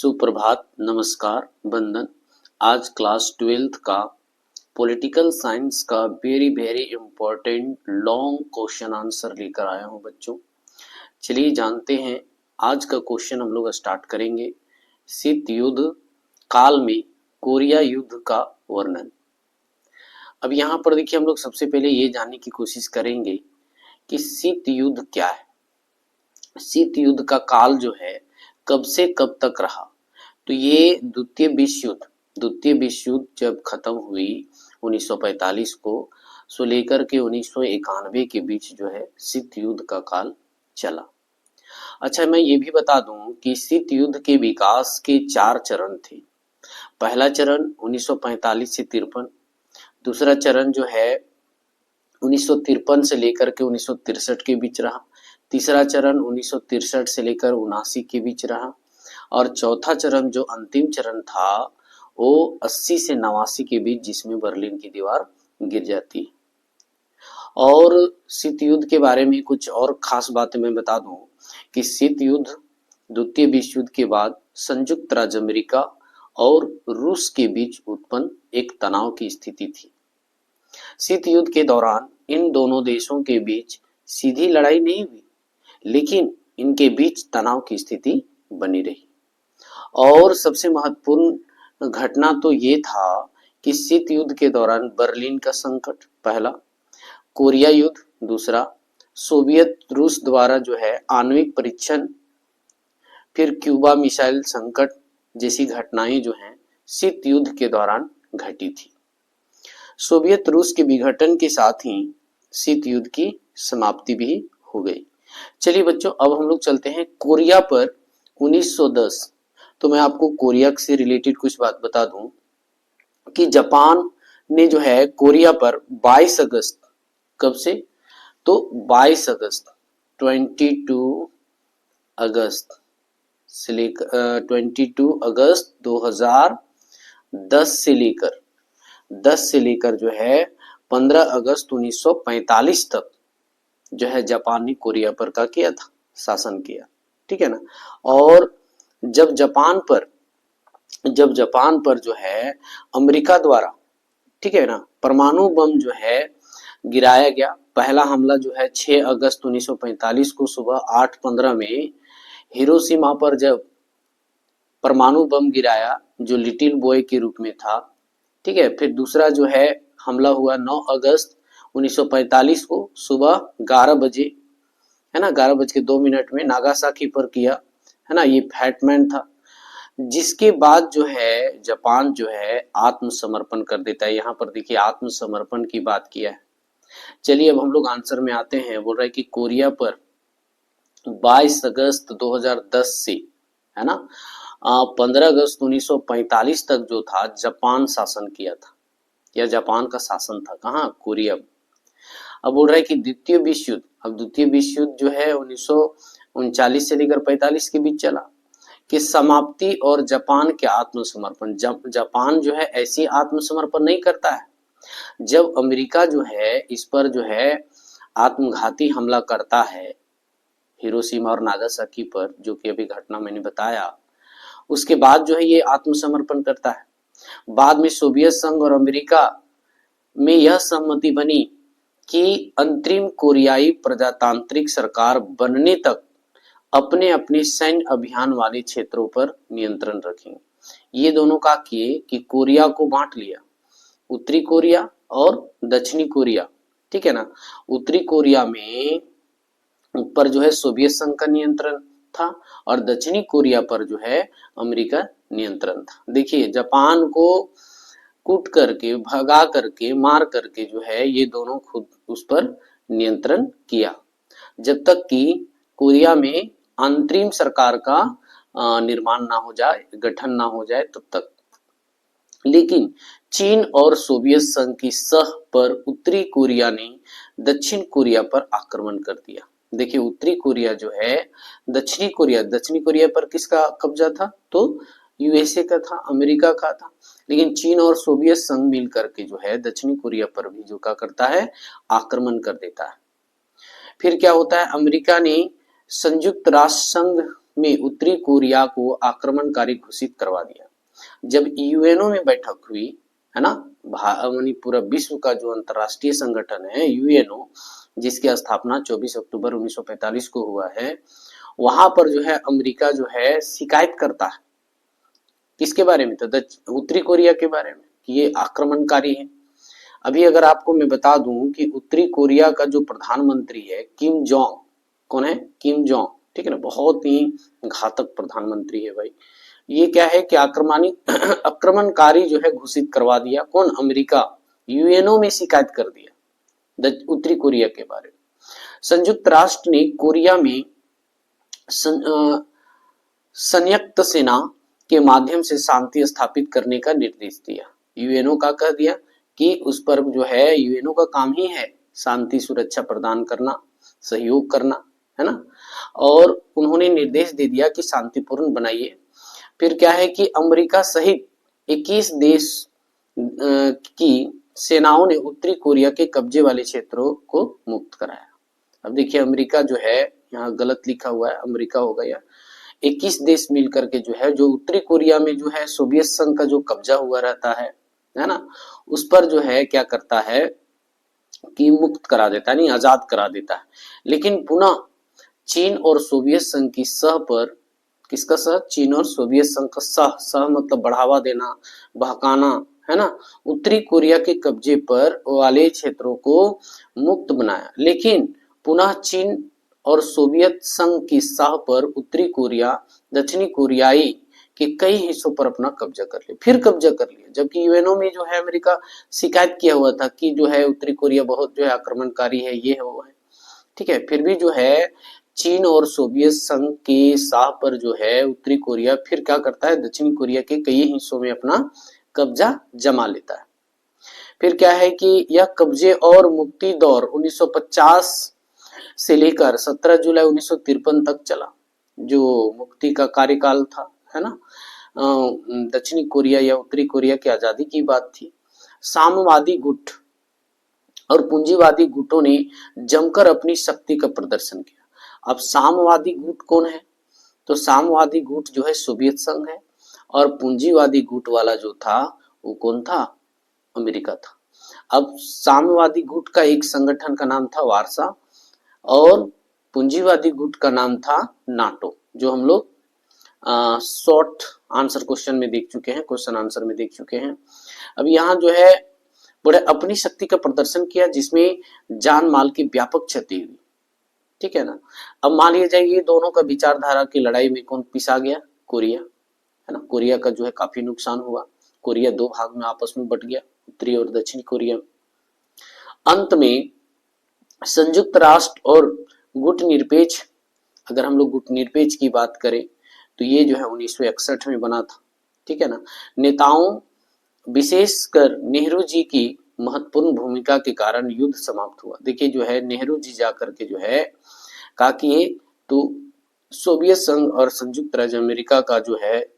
सुप्रभात, नमस्कार, वंदन। आज क्लास 12th का पॉलिटिकल साइंस का very important long question answer लेकर आया हूं बच्चों। चलिए जानते हैं आज का क्वेश्चन हम लोग स्टार्ट करेंगे। शीत युद्ध काल में कोरिया युद्ध का वर्णन। अब यहाँ पर देखिए हम लोग सबसे पहले ये जानने की कोशिश करेंगे कि शीत युद्ध क्या है। शीत युद्ध का काल जो है कब से कब तक रहा, तो ये द्वितीय विश्व युद्ध जब खत्म हुई 1945 को सो लेकर के 1991 के बीच जो है शीत युद्ध का काल चला। अच्छा, मैं ये भी बता दूं कि शीत युद्ध के विकास के 4 चरण थे। पहला चरण 1945 से 53, दूसरा चरण जो है 1953 से लेकर के 1963 के बीच रहा, तीसरा चरण 1963 से लेकर 79 के बीच रहा और चौथा चरण जो अंतिम चरण था वो 80 से 89 के बीच, जिसमें बर्लिन की दीवार गिर जाती है। और शीत युद्ध के बारे में कुछ और खास बातें मैं बता दूं कि शीत युद्ध द्वितीय विश्व युद्ध के बाद संयुक्त राज्य अमेरिका और रूस के बीच उत्पन्न एक तनाव की स्थिति थी। शीत युद्ध के दौरान इन दोनों देशों के बीच सीधी लड़ाई नहीं हुई, लेकिन इनके बीच तनाव की स्थिति बनी रही। और सबसे महत्वपूर्ण घटना तो ये था कि शीत युद्ध के दौरान बर्लिन का संकट पहला, कोरिया युद्ध दूसरा, सोवियत रूस द्वारा जो है आणविक परीक्षण, फिर क्यूबा मिसाइल संकट जैसी घटनाएं जो हैं शीत युद्ध के दौरान घटी थी। सोवियत रूस के विघटन के साथ ही शीत युद्ध की समाप्ति भी हो गई। चलिए बच्चों, अब हम लोग चलते हैं कोरिया पर 1910। तो मैं आपको कोरिया से रिलेटेड कुछ बात बता दूं कि जापान ने जो है कोरिया पर 22 अगस्त, कब से, तो 22 अगस्त 22 अगस्त से लेकर 22 अगस्त 2010 से लेकर जो है 15 अगस्त 1945 तक जो है जापान ने कोरिया पर क्या किया था, शासन किया। ठीक है ना। और जब जापान पर जो है अमेरिका द्वारा, ठीक है ना, परमाणु बम जो है गिराया गया। पहला हमला जो है 6 अगस्त 1945 को सुबह 8:15 में हिरोशिमा पर जब परमाणु बम गिराया, जो लिटिल बॉय के रूप में था। ठीक है। फिर दूसरा जो है हमला हुआ 9 अगस्त 1945 को सुबह 11 बजे, है ना, 11:02 में नागासाकी पर किया, है ना, ये फैटमैन था। जिसके बाद जो है जापान जो है आत्मसमर्पण कर देता है। यहाँ पर देखिए आत्मसमर्पण की बात किया है। चलिए अब हम लोग आंसर में आते हैं। बोल रहा है कि कोरिया पर 22 अगस्त 2010 से, है ना, 15 अगस्त 1945 तक जो था जापान शासन किया था, या जापान का शासन था कहाँ, कोरिया। अब बोल रहा है कि द्वितीय विश्व युद्ध, अब द्वितीय विश्व युद्ध जो है 1939 से लेकर 45 के बीच चला, कि समाप्ति और जापान के आत्मसमर्पण। जापान जो है ऐसी आत्मसमर्पण नहीं करता है। जब अमेरिका जो है इस पर जो है आत्मघाती हमला करता है हिरोशिमा और नागासाकी पर, जो कि अभी घटना मैंने बताया, उसके बाद जो है ये आत्मसमर्पण करता है। बाद में सोवियत संघ और अमेरिका में यह सहमति बनी कि अंतरिम कोरियाई प्रजातांत्रिक सरकार बनने तक अपने अपने सैन्य अभियान वाले क्षेत्रों पर नियंत्रण रखेंगे। ये दोनों का किए कि कोरिया को बांट लिया, उत्तरी कोरिया और दक्षिणी कोरिया। ठीक है ना। उत्तरी कोरिया में ऊपर जो है सोवियत संघ का नियंत्रण था और दक्षिणी कोरिया पर जो है अमेरिका नियंत्रण था। देखिए जापान को कूट करके, भगा करके, मार करके जो है ये दोनों खुद उस पर नियंत्रण किया, जब तक कि कोरिया में अंतरिम सरकार का निर्माण ना हो जाए, गठन ना हो जाए तब तक। लेकिन चीन और सोवियत संघ की सह पर उत्तरी कोरिया ने दक्षिण कोरिया पर आक्रमण कर दिया। देखिए उत्तरी कोरिया जो है दक्षिणी कोरिया पर किसका कब्जा था, तो यूएसए का था, अमेरिका का था। लेकिन चीन और सोवियत संघ मिल करके जो है दक्षिणी कोरिया पर भी जो क्या करता है, आक्रमण कर देता है। फिर क्या होता है, अमेरिका ने संयुक्त राष्ट्र संघ में उत्तरी कोरिया को आक्रमणकारी घोषित करवा दिया। जब यूएनओ में बैठक हुई है ना, यानी पूरा विश्व का जो अंतरराष्ट्रीय संगठन है यूएनओ, जिसकी स्थापना 24 अक्टूबर 1945 को हुआ है, वहां पर जो है अमेरिका जो है शिकायत करता है किसके बारे में, तो उत्तरी कोरिया के बारे में, कि ये आक्रमणकारी है। अभी अगर आपको मैं बता दूं कि उत्तरी कोरिया का जो प्रधानमंत्री है किम जोंग, कौन है, किम जोंग, ठीक है ना, बहुत ही घातक प्रधानमंत्री है भाई। ये क्या है कि आक्रमणकारी जो है घोषित करवा दिया, कौन, अमेरिका, यूएनओ में शिकायत कर दिया उत्तरी कोरिया के बारे में। संयुक्त राष्ट्र ने कोरिया में संयुक्त सेना के माध्यम से शांति स्थापित करने का निर्देश दिया। यूएनओ का कह दिया कि उस पर जो है यूएनओ का काम ही है शांति सुरक्षा प्रदान करना, सहयोग करना, है ना, और उन्होंने निर्देश दे दिया कि शांतिपूर्ण बनाइए। फिर क्या है कि अमेरिका सहित 21 देश की सेनाओं ने उत्तरी कोरिया के कब्जे वाले क्षेत्रों को मुक्त कराया। अब देखिए अमेरिका जो है, यहाँ गलत लिखा हुआ है, अमेरिका होगा या 21 देश मिलकर के जो है, जो उत्तरी कोरिया में जो है सोवियत संघ का जो कब्जा हुआ रहता है ना, उस पर जो है क्या करता है कि मुक्त करा देता है, नहीं आजाद करा देता है। लेकिन पुनः चीन और सोवियत संघ की सह पर, किसका सह, चीन और सोवियत संघ का सह मतलब बढ़ावा देना, बहकाना, है ना, उत्तरी कोरिया के कब्जे पर वाले क्षेत्रों को मुक्त बनाया। लेकिन पुनः चीन और सोवियत संघ की सह पर उत्तरी कोरिया दक्षिणी कोरियाई के कई हिस्सों पर अपना कब्जा कर लिया, फिर कब्जा कर लिया, जबकि यूएनओ में जो है अमेरिका शिकायत किया हुआ था कि जो है उत्तरी कोरिया बहुत जो है आक्रमणकारी है, ये है वो है, ठीक है, फिर भी जो है चीन और सोवियत संघ के साह पर जो है उत्तरी कोरिया फिर क्या करता है, दक्षिणी कोरिया के कई हिस्सों में अपना कब्जा जमा लेता है। फिर क्या है कि यह कब्जे और मुक्ति दौर 1950 से लेकर 17 जुलाई 1953 तक चला, जो मुक्ति का कार्यकाल था, है ना, दक्षिणी कोरिया या उत्तरी कोरिया की आजादी की बात थी। साम्यवादी गुट और पूंजीवादी गुटों ने जमकर अपनी शक्ति का प्रदर्शन किया। अब साम्यवादी गुट कौन है, तो साम्यवादी गुट जो है सोवियत संघ है, और पूंजीवादी गुट वाला जो था वो कौन था, अमेरिका था। अब साम्यवादी गुट का एक संगठन का नाम था वारसा, और पूंजीवादी गुट का नाम था नाटो, जो हम लोग शॉर्ट आंसर क्वेश्चन में देख चुके हैं, क्वेश्चन आंसर में देख चुके हैं। अब यहाँ जो है बड़े अपनी शक्ति का प्रदर्शन किया, जिसमें जान माल की व्यापक क्षति हुई, ठीक है ना। अब मान लिया जाए ये दोनों का विचारधारा की लड़ाई में कौन पिसा गया, कोरिया, है ना, कोरिया का जो है काफी नुकसान हुआ, कोरिया दो भाग में आपस में बट गया, उत्तरी और दक्षिणी कोरिया। अंत में संयुक्त राष्ट्र और गुट निरपेक्ष, अगर हम लोग गुट निरपेक्ष की बात करें तो ये जो है 1961 में बना था, ठीक है ना। नेताओं विशेषकर नेहरू जी की महत्वपूर्ण भूमिका के कारण युद्ध समाप्त हुआ। देखिए जो है नेहरू जी जाकर के जो है कहा कि ये तो सोवियत संघ और संयुक्त राज्य अमेरिका का जो है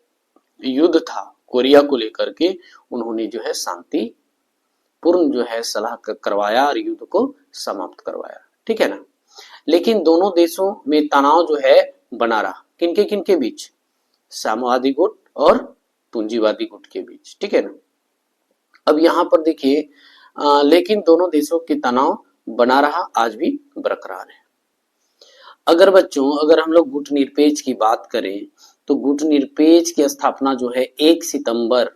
युद्ध था कोरिया को लेकर के, उन्होंने जो है शांति पूर्ण जो है सलाह करवाया और युद्ध को समाप्त करवाया, ठीक है ना। लेकिन दोनों देशों में तनाव जो है बना रहा, किनके किनके बीच, साम्यवादी गुट और पूंजीवादी गुट के बीच, ठीक है ना। अब यहाँ पर देखिए लेकिन दोनों देशों के तनाव बना रहा, आज भी बरकरार है। अगर बच्चों अगर हम लोग गुट निरपेक्ष की बात करें तो गुट निरपेक्ष की स्थापना जो है 1 सितंबर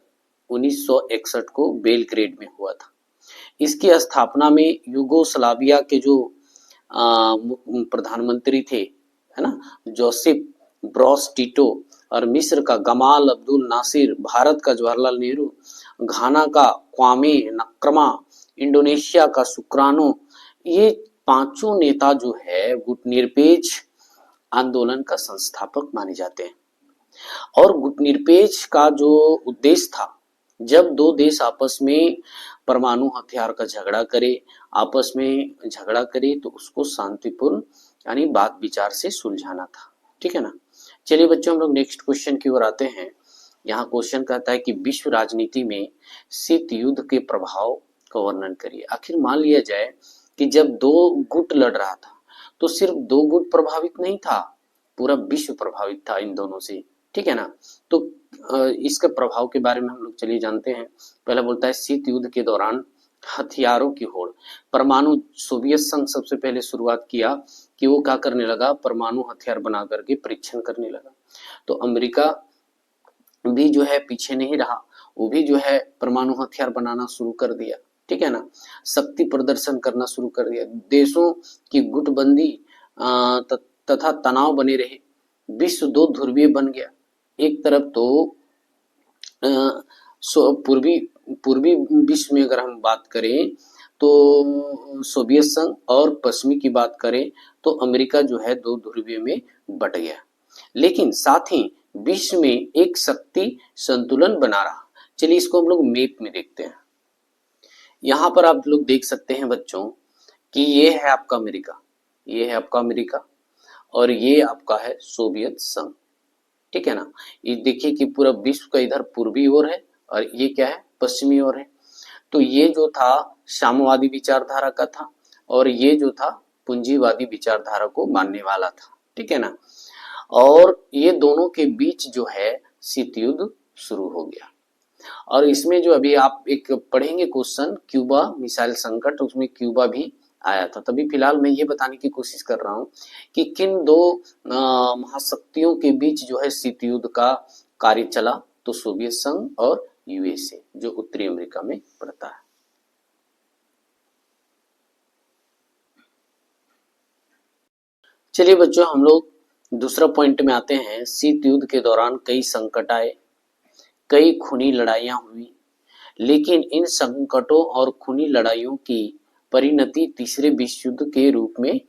1961 को बेलग्रेड में हुआ था। इसकी स्थापना में यूगोस्लाविया के जो प्रधानमंत्री थे, है ना, जोसेफ ब्रोज टिटो, और मिस्र का गमाल अब्दुल नासिर, भारत का जवाहरलाल नेहरू, घाना का क्वामे नक्रमा, इंडोनेशिया का सुकरानो, ये पांचों नेता जो है गुट निरपेक्ष आंदोलन का संस्थापक माने जाते हैं। और गुट निरपेक्ष का जो उद्देश्य था, जब दो देश आपस में परमाणु हथियार का झगड़ा करे, आपस में झगड़ा करे तो उसको शांतिपूर्ण यानी बात विचार से सुलझाना था, ठीक है ना। चलिए बच्चों हम लोग नेक्स्ट क्वेश्चन की ओर आते हैं। यहाँ क्वेश्चन कहता है कि विश्व राजनीति में शीत युद्ध के प्रभाव का वर्णन करिए। आखिर मान लिया जाए कि जब दो गुट लड़ रहा था तो सिर्फ दो गुट प्रभावित नहीं था, पूरा विश्व प्रभावित था इन दोनों से, ठीक है ना। तो इसके प्रभाव के बारे में हम लोग चलिए जानते हैं। पहला बोलता है शीत युद्ध के दौरान हथियारों की होड़। परमाणु सोवियत संघ सबसे पहले शुरुआत किया कि वो क्या करने लगा, परमाणु हथियार बना करके परीक्षण करने लगा। तो अमेरिका भी जो है पीछे नहीं रहा, वो भी जो है परमाणु हथियार बनाना शुरू कर दिया, ठीक है ना। शक्ति प्रदर्शन करना शुरू कर दिया, देशों की गुटबंदी तथा तनाव बने रहे, विश्व दो ध्रुवीय बन गया। एक तरफ तो पूर्वी विश्व में अगर हम बात करें तो सोवियत संघ, और पश्चिमी की बात करें तो अमेरिका जो है दो ध्रुवीय में बट गया। लेकिन साथ ही विश्व में एक शक्ति संतुलन बना रहा। चलिए इसको हम लोग मैप में देखते हैं। यहाँ पर आप लोग देख सकते हैं बच्चों कि ये है आपका अमेरिका, ये है आपका अमेरिका, और ये आपका है सोवियत संघ, ठीक है ना। ये देखिए कि पूरा विश्व का इधर पूर्वी ओर है और ये क्या है, पश्चिमी ओर है। तो ये जो था साम्यवादी विचारधारा का था और ये जो था पूंजीवादी विचारधारा को मानने वाला था, ठीक है ना। और ये दोनों के बीच जो है शीत युद्ध शुरू हो गया। और इसमें जो अभी आप एक पढ़ेंगे क्वेश्चन, क्यूबा मिसाइल संकट, उसमें क्यूबा भी आया था। तभी फिलहाल मैं ये बताने की कोशिश कर रहा हूं कि किन दो महाशक्तियों के बीच जो है शीत युद्ध का कार्य चला, तो सोवियत संघ और यूएसए जो उत्तरी अमेरिका में पड़ता है। चलिए बच्चों हम लोग दूसरा पॉइंट में आते हैं। शीत युद्ध के दौरान कई संकट आए, कई खूनी लड़ाइयां हुई, लेकिन इन संकटों और खूनी लड़ाइयों की परिणति तीसरे विश्व युद्ध के रूप में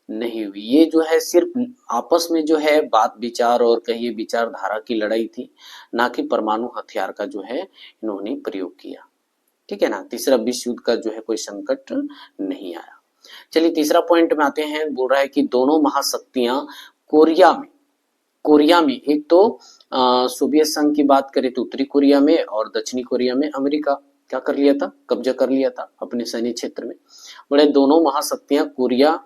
नहीं हुई। ये जो है सिर्फ आपस में जो है बात विचार और कहिए विचारधारा की लड़ाई थी, ना कि परमाणु हथियार का जो है इन्होंने प्रयोग किया, ठीक है ना। तीसरा विश्व युद्ध का जो है कोई संकट नहीं आया। चलिए तीसरा पॉइंट में आते हैं। बोल रहा है कि दोनों महाशक्तियां कोरिया में एक तो सोवियत संघ की बात करें तो उत्तरी कोरिया में, और दक्षिणी कोरिया में अमेरिका क्या कर लिया था, कब्जा कर लिया था अपने सैन्य क्षेत्र में। बड़े दोनों महाशक्तियां कोरिया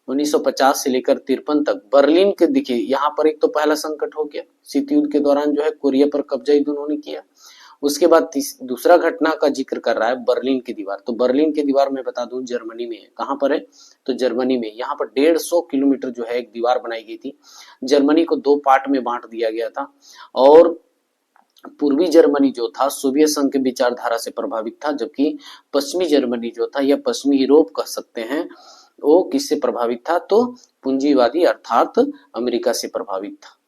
1950 से लेकर 53 तक बर्लिन के, देखिए यहाँ पर एक तो पहला संकट हो गया, शीत युद्ध के दौरान जो है कोरिया पर कब्जा ही दोनों ने किया। उसके बाद दूसरा घटना का जिक्र कर रहा है बर्लिन की दीवार। तो बर्लिन की दीवार मैं बता दूं जर्मनी में है। कहां पर है, तो जर्मनी में। यहाँ पर 150 किलोमीटर जो है एक दीवार बनाई गई थी। जर्मनी को दो पार्ट में बांट दिया गया था और पूर्वी जर्मनी जो था सोवियत संघ के विचारधारा से प्रभावित था, जबकि पश्चिमी जर्मनी जो था या पश्चिमी यूरोप कह सकते हैं, वो किससे प्रभावित था, तो पूंजीवादी अर्थात अमेरिका से प्रभावित था।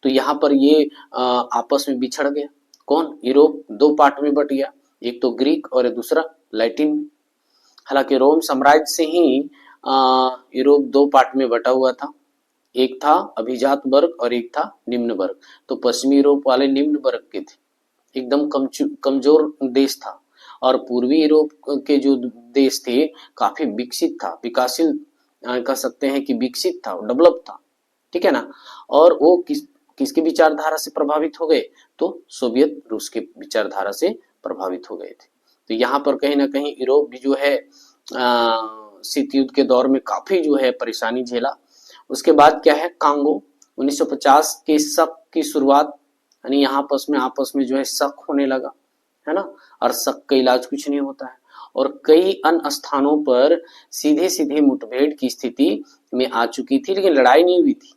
तो यहाँ पर ये आपस में बिछड़ गया। कौन, यूरोप दो पार्ट में बट गया, एक तो ग्रीक और दूसरा लैटिन में। हालांकि रोम साम्राज्य से ही यूरोप दो पार्ट में बटा हुआ था, एक था अभिजात वर्ग और एक था निम्न वर्ग। तो पश्चिमी यूरोप वाले निम्न वर्ग के थे, एकदम कमजोर देश था, और पूर्वी यूरोप के जो देश थे काफी विकसित था, विकासशील कह सकते हैं कि विकसित था, डेवलप था, ठीक है ना। और वो किसकी विचारधारा से प्रभावित हो गए, तो सोवियत रूस के विचारधारा से प्रभावित हो गए थे। तो यहाँ पर कहीं ना कहीं यूरोप भी जो है शीत युद्ध के दौर में काफी जो है परेशानी झेला। उसके बाद क्या है, कांगो 1950 के शक की शुरुआत, यानी यहाँ आपस में जो है शक होने लगा, है ना। और शक का इलाज कुछ नहीं होता है, और कई अन्य स्थानों पर सीधे सीधे मुठभेड़ की स्थिति में आ चुकी थी, लेकिन लड़ाई नहीं हुई थी।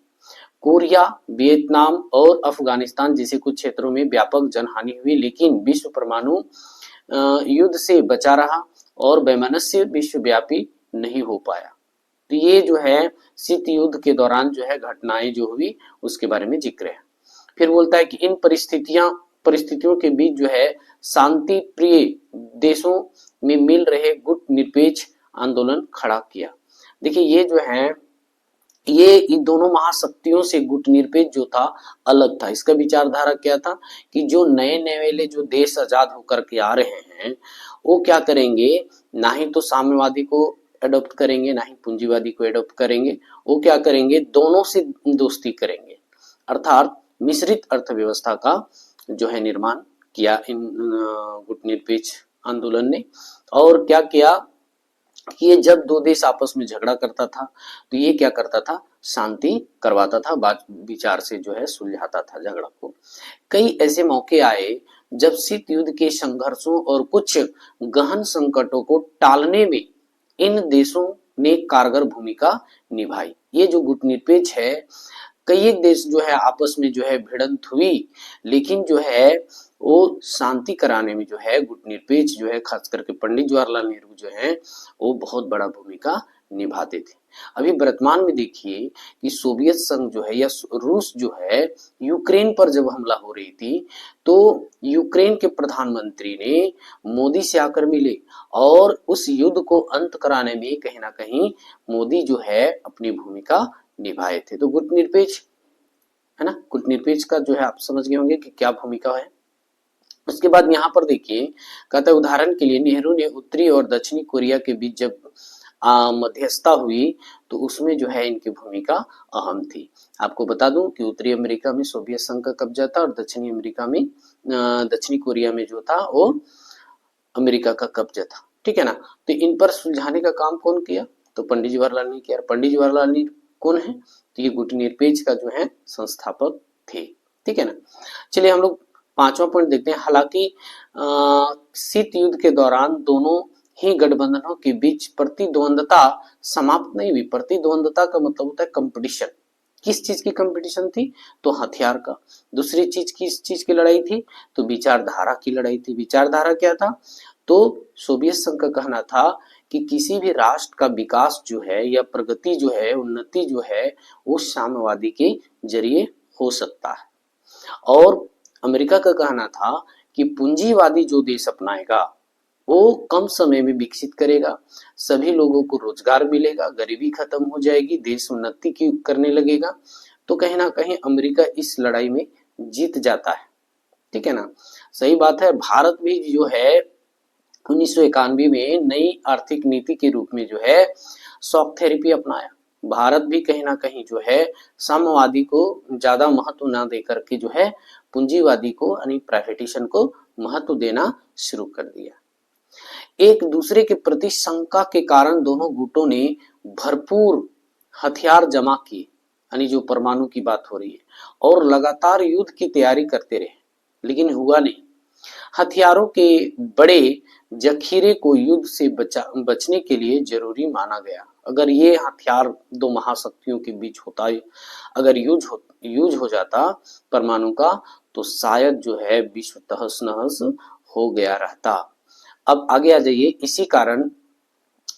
कोरिया, वियतनाम और अफगानिस्तान जैसे कुछ क्षेत्रों में व्यापक जनहानि हुई, लेकिन विश्व परमाणु युद्ध से बचा रहा और वैमनस्य विश्वव्यापी नहीं हो पाया। तो ये जो है शीत युद्ध के दौरान जो है घटनाएं जो हुई उसके बारे में जिक्र है। फिर बोलता है कि इन परिस्थितियों के बीच जो है शांति प्रिय देशों में मिल रहे गुट निरपेक्ष आंदोलन खड़ा किया। देखिए ये जो है ये इन दोनों महाशक्तियों से गुट निरपेक्ष जो था अलग था। इसका विचारधारा क्या था कि जो नए नवेले जो देश आजाद होकर के आ रहे हैं वो क्या करेंगे, ना ही तो साम्यवादी को एडॉप्ट करेंगे ना ही पूंजीवादी को एडॉप्ट करेंगे, वो क्या करेंगे, दोनों से दोस्ती करेंगे, अर्थात मिश्रित अर्थव्यवस्था का जो है निर्माण किया इन गुट निरपेक्ष आंदोलन ने। और क्या किया, कि ये जब दो देश आपस में झगड़ा करता था तो ये क्या करता था, शांति करवाता था, बात विचार से जो है सुलझाता था झगड़ा को। कई ऐसे मौके आए जब शीत युद्ध के संघर्षों और कुछ गहन संकटों को टालने में इन देशों ने कारगर भूमिका निभाई। ये जो गुटनिरपेक्ष है, कई एक देश जो है आपस में जो है भिड़ंत हुई, लेकिन जो है वो शांति कराने में जो है गुटनिरपेक्ष जो है खास करके पंडित जवाहरलाल नेहरू जो है वो बहुत बड़ा भूमिका निभाते थे। अभी वर्तमान में देखिए कि सोवियत संघ जो है या रूस जो है यूक्रेन पर जब हमला हो रही थी तो यूक्रेन के प्रधानमंत्री ने मोदी से आकर मिले और उस युद्ध को अंत कराने में कहीं ना कहीं मोदी जो है अपनी भूमिका निभाए थे। तो गुटनिरपेक्ष है ना, गुटनिरपेक्ष का जो है आप समझ गए होंगे कि क्या भूमिका है। उसके बाद यहाँ पर देखिए कहता है उदाहरण के लिए नेहरू ने उत्तरी और दक्षिणी कोरिया के बीच जब मध्यस्थता हुई तो उसमें जो है इनकी भूमिका अहम थी। आपको बता दूं कि उत्तरी अमेरिका में सोवियत संघ का कब्जा था और दक्षिणी अमेरिका में दक्षिणी कोरिया में जो था वो अमेरिका का कब्जा था, ठीक है ना। तो इन पर सुलझाने का काम कौन किया, तो पंडित जवाहरलाल ने किया। पंडित जवाहरलाल नेहरू कौन है, तो ये गुटनिरपेक्ष का जो है संस्थापक थे, ठीक है ना। चलिए हम लोग पांचवा पॉइंट देखते हैं। हालांकि शीत युद्ध के दौरान दोनों ही गठबंधनों के बीच प्रतिद्वंदता समाप्त नहीं हुई। प्रतिद्वंदता का मतलब होता है कंपटीशन। किस चीज की कंपटीशन थी, तो हथियार का। दूसरी चीज किस चीज की लड़ाई थी, तो विचारधारा की लड़ाई थी। विचारधारा क्या था, तो सोवियत संघ का कहना था कि किसी भी राष्ट्र का विकास जो है या प्रगति जो है, उन्नति जो है वो साम्यवादी के जरिए हो सकता है। और अमेरिका का कहना था कि पूंजीवादी जो देश अपनाएगा वो कम समय में विकसित करेगा, सभी लोगों को रोजगार मिलेगा, गरीबी खत्म हो जाएगी, देश उन्नति की करने लगेगा। तो कहीं ना कहीं अमेरिका इस लड़ाई में जीत जाता है, ठीक है ना। सही बात है। भारत भी जो है 1991 में नई आर्थिक नीति के रूप में जो है शॉक थेरेपी अपनाया। भारत भी कहीं ना कहीं जो है साम्यवादी को ज्यादा महत्व ना देकर के जो है पूंजीवादी को यानी प्राइवेटाइजेशन को महत्व देना शुरू कर दिया। एक दूसरे के प्रति शंका के कारण दोनों गुटों ने भरपूर हथियार जमा किए, यानी जो परमाणु की बात हो रही है, और लगातार युद्ध की तैयारी करते रहे, लेकिन हुआ नहीं। हथियारों के बड़े जखीरे को युद्ध से बचने के लिए जरूरी माना गया। अगर ये हथियार दो महाशक्तियों के बीच होता है, अगर यूज हो जाता परमाणु का, तो शायद जो है विश्व तहस नहस हो गया रहता। अब आगे आ जाइए। इसी कारण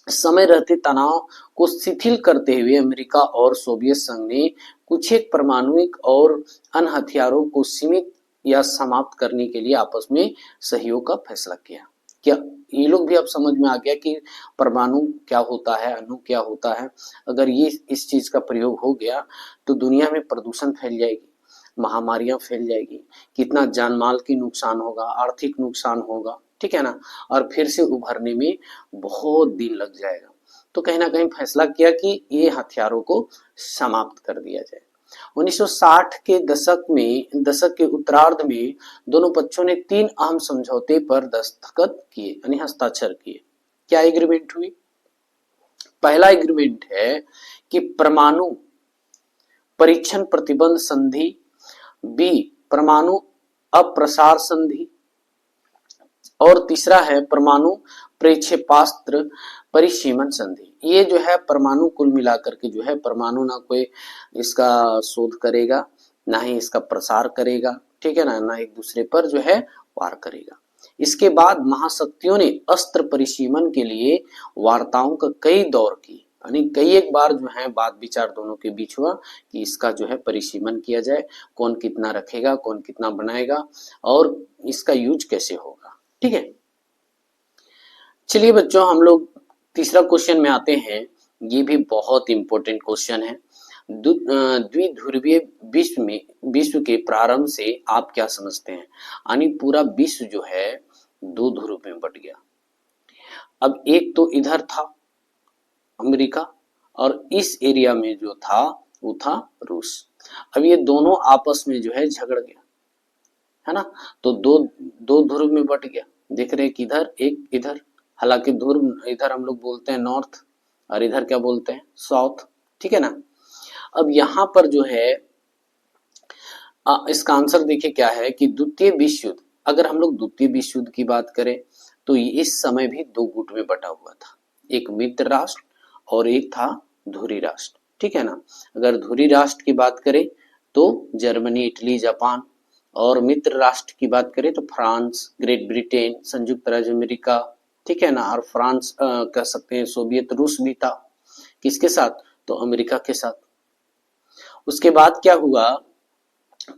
समय रहते तनाव को शिथिल करते हुए अमेरिका और सोवियत संघ ने कुछ एक परमाणुक और अन्य हथियारों को सीमित या समाप्त करने के लिए आपस में सहयोग का फैसला किया। क्या ये लोग भी अब समझ में आ गया कि परमाणु क्या होता है, अणु क्या होता है। अगर ये इस चीज का प्रयोग हो गया तो दुनिया में प्रदूषण फैल जाएगी, महामारियां फैल जाएगी, कितना जान माल की नुकसान होगा, आर्थिक नुकसान होगा, ठीक है ना। और फिर से उभरने में बहुत दिन लग जाएगा। तो कहीं ना कहीं फैसला किया कि ये हथियारों को समाप्त कर दिया जाए। 1960 के दशक के उत्तरार्ध में दोनों पक्षों ने 3 अहम समझौते पर दस्तखत किए, यानी हस्ताक्षर किए। क्या एग्रीमेंट हुई? पहला एग्रीमेंट है कि परमाणु परीक्षण प्रतिबंध संधि, बी परमाणु अप्रसार संधि, और तीसरा है परमाणु प्रेक्षेपास्त्र परिसीमन संधि। ये जो है परमाणु कुल मिलाकर के जो है परमाणु ना कोई इसका शोध करेगा, ना ही इसका प्रसार करेगा, ठीक है ना एक दूसरे पर जो है वार करेगा। इसके बाद महाशक्तियों ने अस्त्र परिसीमन के लिए वार्ताओं का कई दौर की, यानी कई एक बार जो है बात विचार दोनों के बीच हुआ कि इसका जो है परिसीमन किया जाए, कौन कितना रखेगा, कौन कितना बनाएगा और इसका यूज कैसे होगा, ठीक है। चलिए बच्चों हम लोग तीसरा क्वेश्चन में आते हैं। ये भी बहुत इंपॉर्टेंट क्वेश्चन है। द्विध्रुवीय विश्व के प्रारंभ से आप क्या समझते हैं, यानी पूरा विश्व जो है 2 ध्रुव में बट गया। अब एक तो इधर था अमेरिका और इस एरिया में जो था वो था रूस। अब ये दोनों आपस में जो है झगड़ गया, है ना। तो दो ध्रुव में बट गया। देख रहे हैं कि इधर एक इधर हालांकि ध्रुव इधर हम लोग बोलते हैं नॉर्थ और इधर क्या बोलते हैं साउथ, ठीक है ना। अब यहाँ पर जो है इसका आंसर देखिए क्या है कि द्वितीय विश्व युद्ध, अगर हम लोग द्वितीय विश्व युद्ध की बात करें तो इस समय भी दो गुट में बटा हुआ था, एक मित्र राष्ट्र और एक था धुरी राष्ट्र, ठीक है ना। अगर धुरी राष्ट्र की बात करें तो जर्मनी, इटली, जापान, और मित्र राष्ट्र की बात करें तो फ्रांस, ग्रेट ब्रिटेन, संयुक्त राज्य अमेरिका, ठीक है ना। और फ्रांस कह सकते हैं सोवियत रूस भी था, किसके साथ, तो अमेरिका के साथ। उसके बाद क्या हुआ,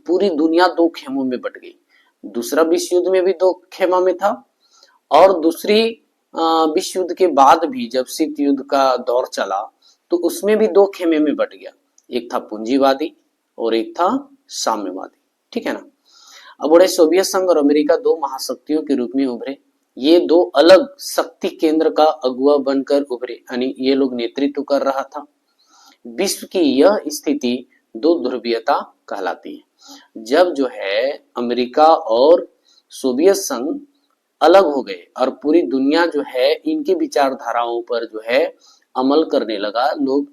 पूरी दुनिया दो खेमों में बट गई। दूसरा विश्व युद्ध में भी दो खेमा में था, और दूसरी विश्व युद्ध के बाद भी जब शीत युद्ध का दौर चला तो उसमें भी दो खेमे में बट गया, एक था पूंजीवादी और एक था साम्यवादी, ठीक है ना। अब बड़े सोवियत संघ और अमेरिका दो महाशक्तियों के रूप में उभरे, ये दो अलग शक्ति केंद्र का अगुवा बनकर उभरे, यानी ये लोग नेतृत्व कर रहा था। विश्व की यह स्थिति दो ध्रुवीयता कहलाती है। जब जो है अमेरिका और सोवियत संघ अलग हो गए और पूरी दुनिया जो है इनकी विचारधाराओं पर जो है अमल करने लगा, लोग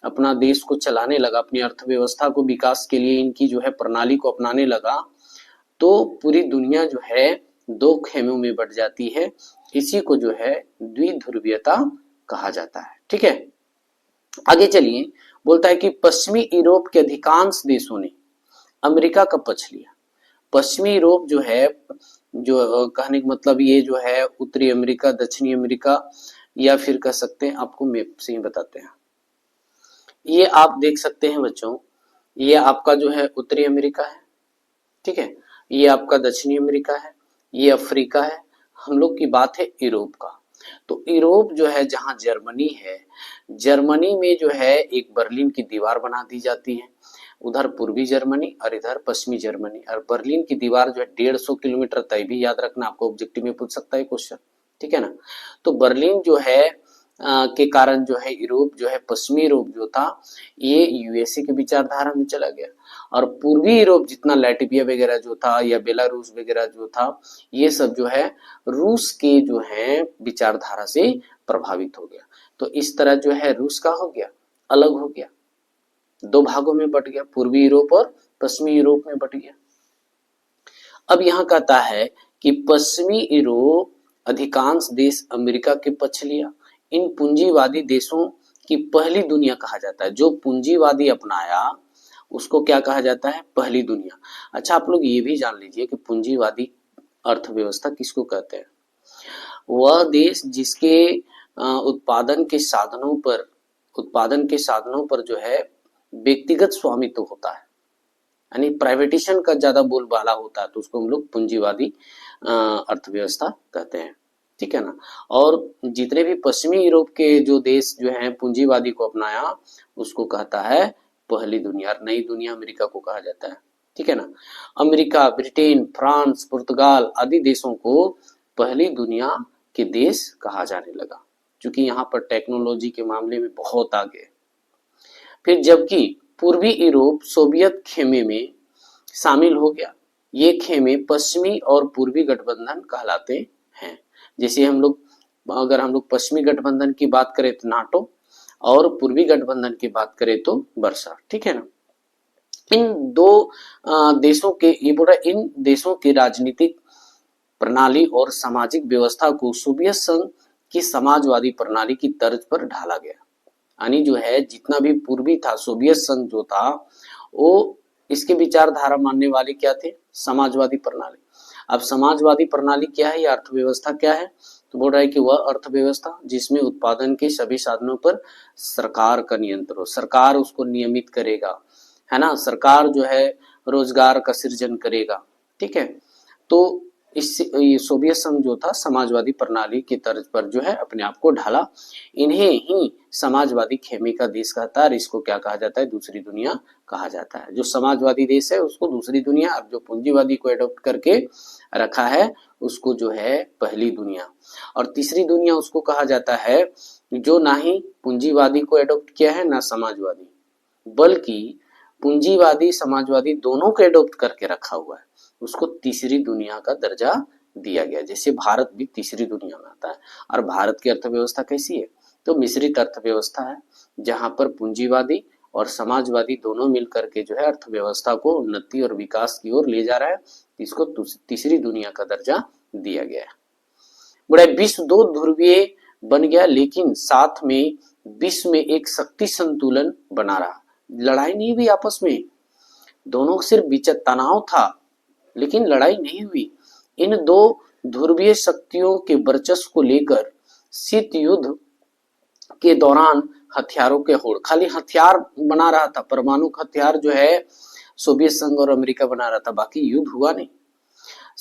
अपना देश को चलाने लगा, अपनी अर्थव्यवस्था को विकास के लिए इनकी जो है प्रणाली को अपनाने लगा, तो पूरी दुनिया जो है दो खेमों में बट जाती है। इसी को जो है द्विध्रुवीयता कहा जाता है, ठीक है। आगे चलिए, बोलता है कि पश्चिमी यूरोप के अधिकांश देशों ने अमेरिका का पक्ष लिया। पश्चिमी यूरोप जो है, जो कहने का मतलब ये जो है उत्तरी अमेरिका, दक्षिणी अमेरिका, या फिर कह सकते हैं, आपको मैप से ही बताते हैं। ये आप देख सकते हैं बच्चों, ये आपका जो है उत्तरी अमेरिका है, ठीक है, ये आपका दक्षिणी अमेरिका है, ये अफ्रीका है। हम लोग की बात है यूरोप का। तो यूरोप जो है जहां जर्मनी है, जर्मनी में जो है एक बर्लिन की दीवार बना दी जाती है, उधर पूर्वी जर्मनी और इधर पश्चिमी जर्मनी, और बर्लिन की दीवार जो है 150 किलोमीटर तय भी याद रखना, आपको ऑब्जेक्टिव में पूछ सकता है क्वेश्चन, ठीक है ना। तो बर्लिन जो है के कारण जो है यूरोप जो है, पश्चिमी यूरोप जो था ये यूएसए की विचारधारा में चला गया, और पूर्वी यूरोप जितना लैटविया वगैरह जो था या बेलारूस वगैरह जो था, ये सब जो है रूस के जो है विचारधारा से प्रभावित हो गया। तो इस तरह जो है रूस का हो गया, अलग हो गया, दो भागों में बट गया, पूर्वी यूरोप और पश्चिमी यूरोप में बट गया। अब यहां कहता है कि पश्चिमी यूरोप अधिकांश देश अमेरिका के पक्ष लिया। इन पूंजीवादी देशों की पहली दुनिया कहा जाता है। जो पूंजीवादी अपनाया उसको क्या कहा जाता है, पहली दुनिया। अच्छा, आप लोग ये भी जान लीजिए कि पूंजीवादी अर्थव्यवस्था किसको कहते हैं। वह देश जिसके उत्पादन के साधनों पर जो है व्यक्तिगत स्वामित्व होता है, यानी प्राइवेटेशन का ज्यादा बोलबाला होता है, तो उसको हम लोग पूंजीवादी अर्थव्यवस्था कहते हैं, ठीक है ना। और जितने भी पश्चिमी यूरोप के जो देश जो हैं पूंजीवादी को अपनाया उसको कहता है पहली दुनिया, नई दुनिया अमेरिका को कहा जाता है, ठीक है ना। अमेरिका, ब्रिटेन, फ्रांस, पुर्तगाल आदि देशों को पहली दुनिया के देश कहा जाने लगा, क्योंकि यहाँ पर टेक्नोलॉजी के मामले में बहुत आगे। फिर जबकि पूर्वी यूरोप सोवियत खेमे में शामिल हो गया, ये खेमे पश्चिमी और पूर्वी गठबंधन कहलाते हैं। जैसे अगर हम लोग पश्चिमी गठबंधन की बात करें तो नाटो, और पूर्वी गठबंधन की बात करें तो वर्षा, ठीक है ना। इन दो देशों के इन देशों की राजनीतिक प्रणाली और सामाजिक व्यवस्था को सोवियत संघ की समाजवादी प्रणाली की तर्ज पर ढाला गया। यानी जो है जितना भी पूर्वी था सोवियत संघ जो था, वो इसके विचारधारा मानने वाले क्या थे, समाजवादी प्रणाली। अब समाजवादी प्रणाली क्या है या अर्थव्यवस्था क्या है, तो बोल रहा है कि वह अर्थव्यवस्था जिसमें उत्पादन के सभी साधनों पर सरकार का नियंत्रण हो, सरकार उसको नियमित करेगा, है ना, सरकार जो है रोजगार का सृजन करेगा, ठीक है। तो ये सोवियत संघ जो था समाजवादी प्रणाली की तर्ज पर जो है अपने आप को ढाला। इन्हें ही समाजवादी खेमे का देश कहता है, और इसको क्या कहा जाता है, दूसरी दुनिया कहा जाता है। जो समाजवादी देश है उसको दूसरी दुनिया, और जो पूंजीवादी को एडॉप्ट करके रखा है उसको जो है पहली दुनिया। और तीसरी दुनिया उसको कहा जाता है जो ना ही पूंजीवादी को एडॉप्ट किया है ना समाजवादी, बल्कि पूंजीवादी समाजवादी दोनों को एडॉप्ट करके रखा हुआ है, उसको तीसरी दुनिया का दर्जा दिया गया। जैसे भारत भी तीसरी दुनिया में आता है। और भारत की अर्थव्यवस्था कैसी है? तो मिश्रित अर्थव्यवस्था है, जहां पर पूंजीवादी और समाजवादी दोनों मिलकर के जो है अर्थव्यवस्था को उन्नति और विकास की ओर ले जा रहा है। इसको तीसरी दुनिया का दर्जा दिया गया है। बड़ा विश्व दो ध्रुवीय बन गया, लेकिन साथ में विश्व में एक शक्ति संतुलन बना रहा। लड़ाई नहीं हुई आपस में, दोनों सिर्फ बीच तनाव था, लेकिन लड़ाई नहीं हुई। इन दो ध्रुवीय शक्तियों के वर्चस्व को लेकर शीत युद्ध के दौरान हथियारों के होड़, खाली हथियार बना रहा था, परमाणु हथियार जो है सोवियत संघ और अमेरिका बना रहा था, बाकी युद्ध हुआ नहीं।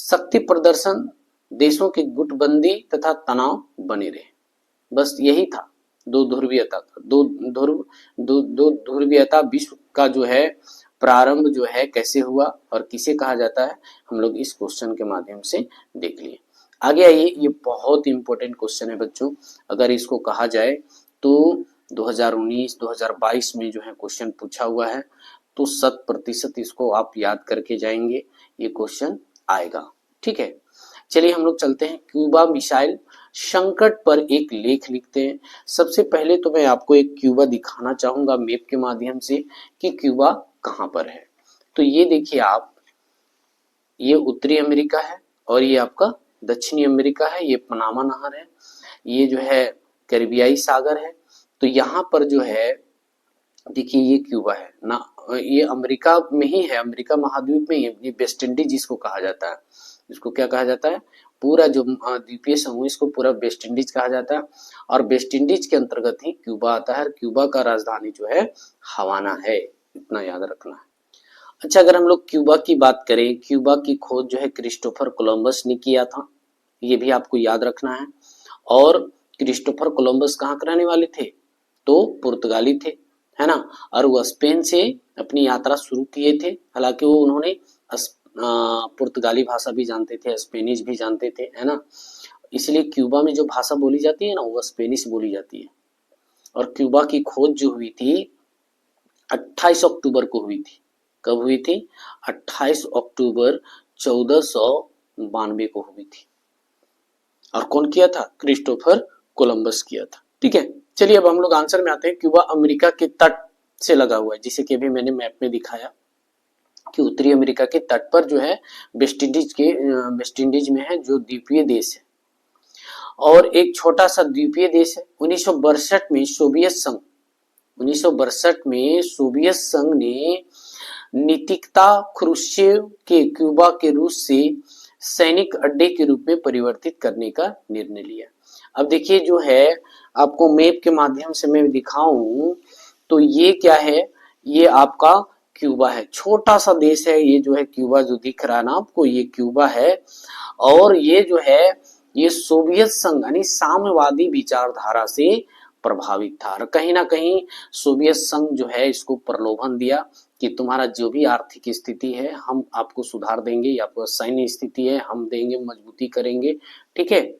शक्ति प्रदर्शन, देशों की गुटबंदी तथा तनाव बने रहे, बस यही था। दो ध्रुवीयता था, दो ध्रुवीयता विश्व का जो है प्रारंभ जो है कैसे हुआ और किसे कहा जाता है, हम लोग इस क्वेश्चन के माध्यम से देख लिए। आगे आइए, ये बहुत इंपॉर्टेंट क्वेश्चन है बच्चों। अगर इसको कहा जाए तो 2019-2022 में जो है क्वेश्चन पूछा हुआ है, तो 100% इसको आप याद करके जाएंगे, ये क्वेश्चन आएगा। ठीक है, चलिए हम लोग चलते हैं। क्यूबा मिसाइल संकट पर एक लेख लिखते हैं। सबसे पहले तो मैं आपको एक क्यूबा दिखाना चाहूंगा मैप के माध्यम से कि क्यूबा कहां पर है। तो ये देखिए आप, ये उत्तरी अमेरिका है और ये आपका दक्षिणी अमेरिका है, ये पनामा नहर है, ये जो है कैरिबियाई सागर है। तो यहाँ पर जो है देखिए ये क्यूबा है ना, ये अमेरिका में ही है, अमेरिका महाद्वीप में ही है। ये वेस्ट इंडीज जिसको कहा जाता है, इसको क्या कहा जाता है, पूरा जो द्वीपीय समूह इसको पूरा वेस्ट इंडीज कहा जाता है। और वेस्ट इंडीज के अंतर्गत ही क्यूबा आता है। क्यूबा का राजधानी जो है हवाना है, इतना याद रखना है। अच्छा, अगर हम लोग क्यूबा की बात करें, क्यूबा की खोज जो है क्रिस्टोफर कोलंबस ने किया था, ये भी आपको याद रखना है। और क्रिस्टोफर कोलंबस कहाँ के रहने वाले थे, तो पुर्तगाली थे, है ना। और वो स्पेन से अपनी यात्रा शुरू किए थे। हालांकि वो उन्होंने पुर्तगाली भाषा भी जानते थे, स्पेनिश भी जानते थे, है ना। इसलिए क्यूबा में जो भाषा बोली जाती है ना, वो स्पेनिश बोली जाती है। और क्यूबा की खोज जो हुई थी 28 अक्टूबर को हुई थी। कब हुई थी? 28 अक्टूबर 1492 को हुई थी। और कौन किया था? क्रिस्टोफर कोलंबस किया था। ठीक है, चलिए अब हम लोग आंसर में आते हैं। क्यूबा अमेरिका के तट से लगा हुआ है, जिसे कि अभी मैंने मैप में दिखाया कि उत्तरी अमेरिका के तट पर जो है वेस्ट इंडीज में है, जो द्वीपीय देश है और एक छोटा सा द्वीपीय देश है। 1962 में सोवियत संघ ने निकिता क्रुश्चेव के क्यूबा के रूस से सैनिक अड्डे के रूप में परिवर्तित करने का निर्णय लिया। अब देखिए जो है, आपको मैप के माध्यम से मैं दिखाऊं तो ये क्या है, ये आपका क्यूबा है, छोटा सा देश है ये जो है क्यूबा, जो दिख रहा है ना आपको, ये क्यूबा है। और ये जो है ये सोवियत संघ यानी साम्यवादी विचारधारा से प्रभावित था। और कहीं ना कहीं सोवियत संघ जो है इसको प्रलोभन दिया कि तुम्हारा जो भी आर्थिक स्थिति है हम आपको सुधार देंगे, या आपको सैन्य स्थिति है हम देंगे, मजबूती करेंगे। ठीक है,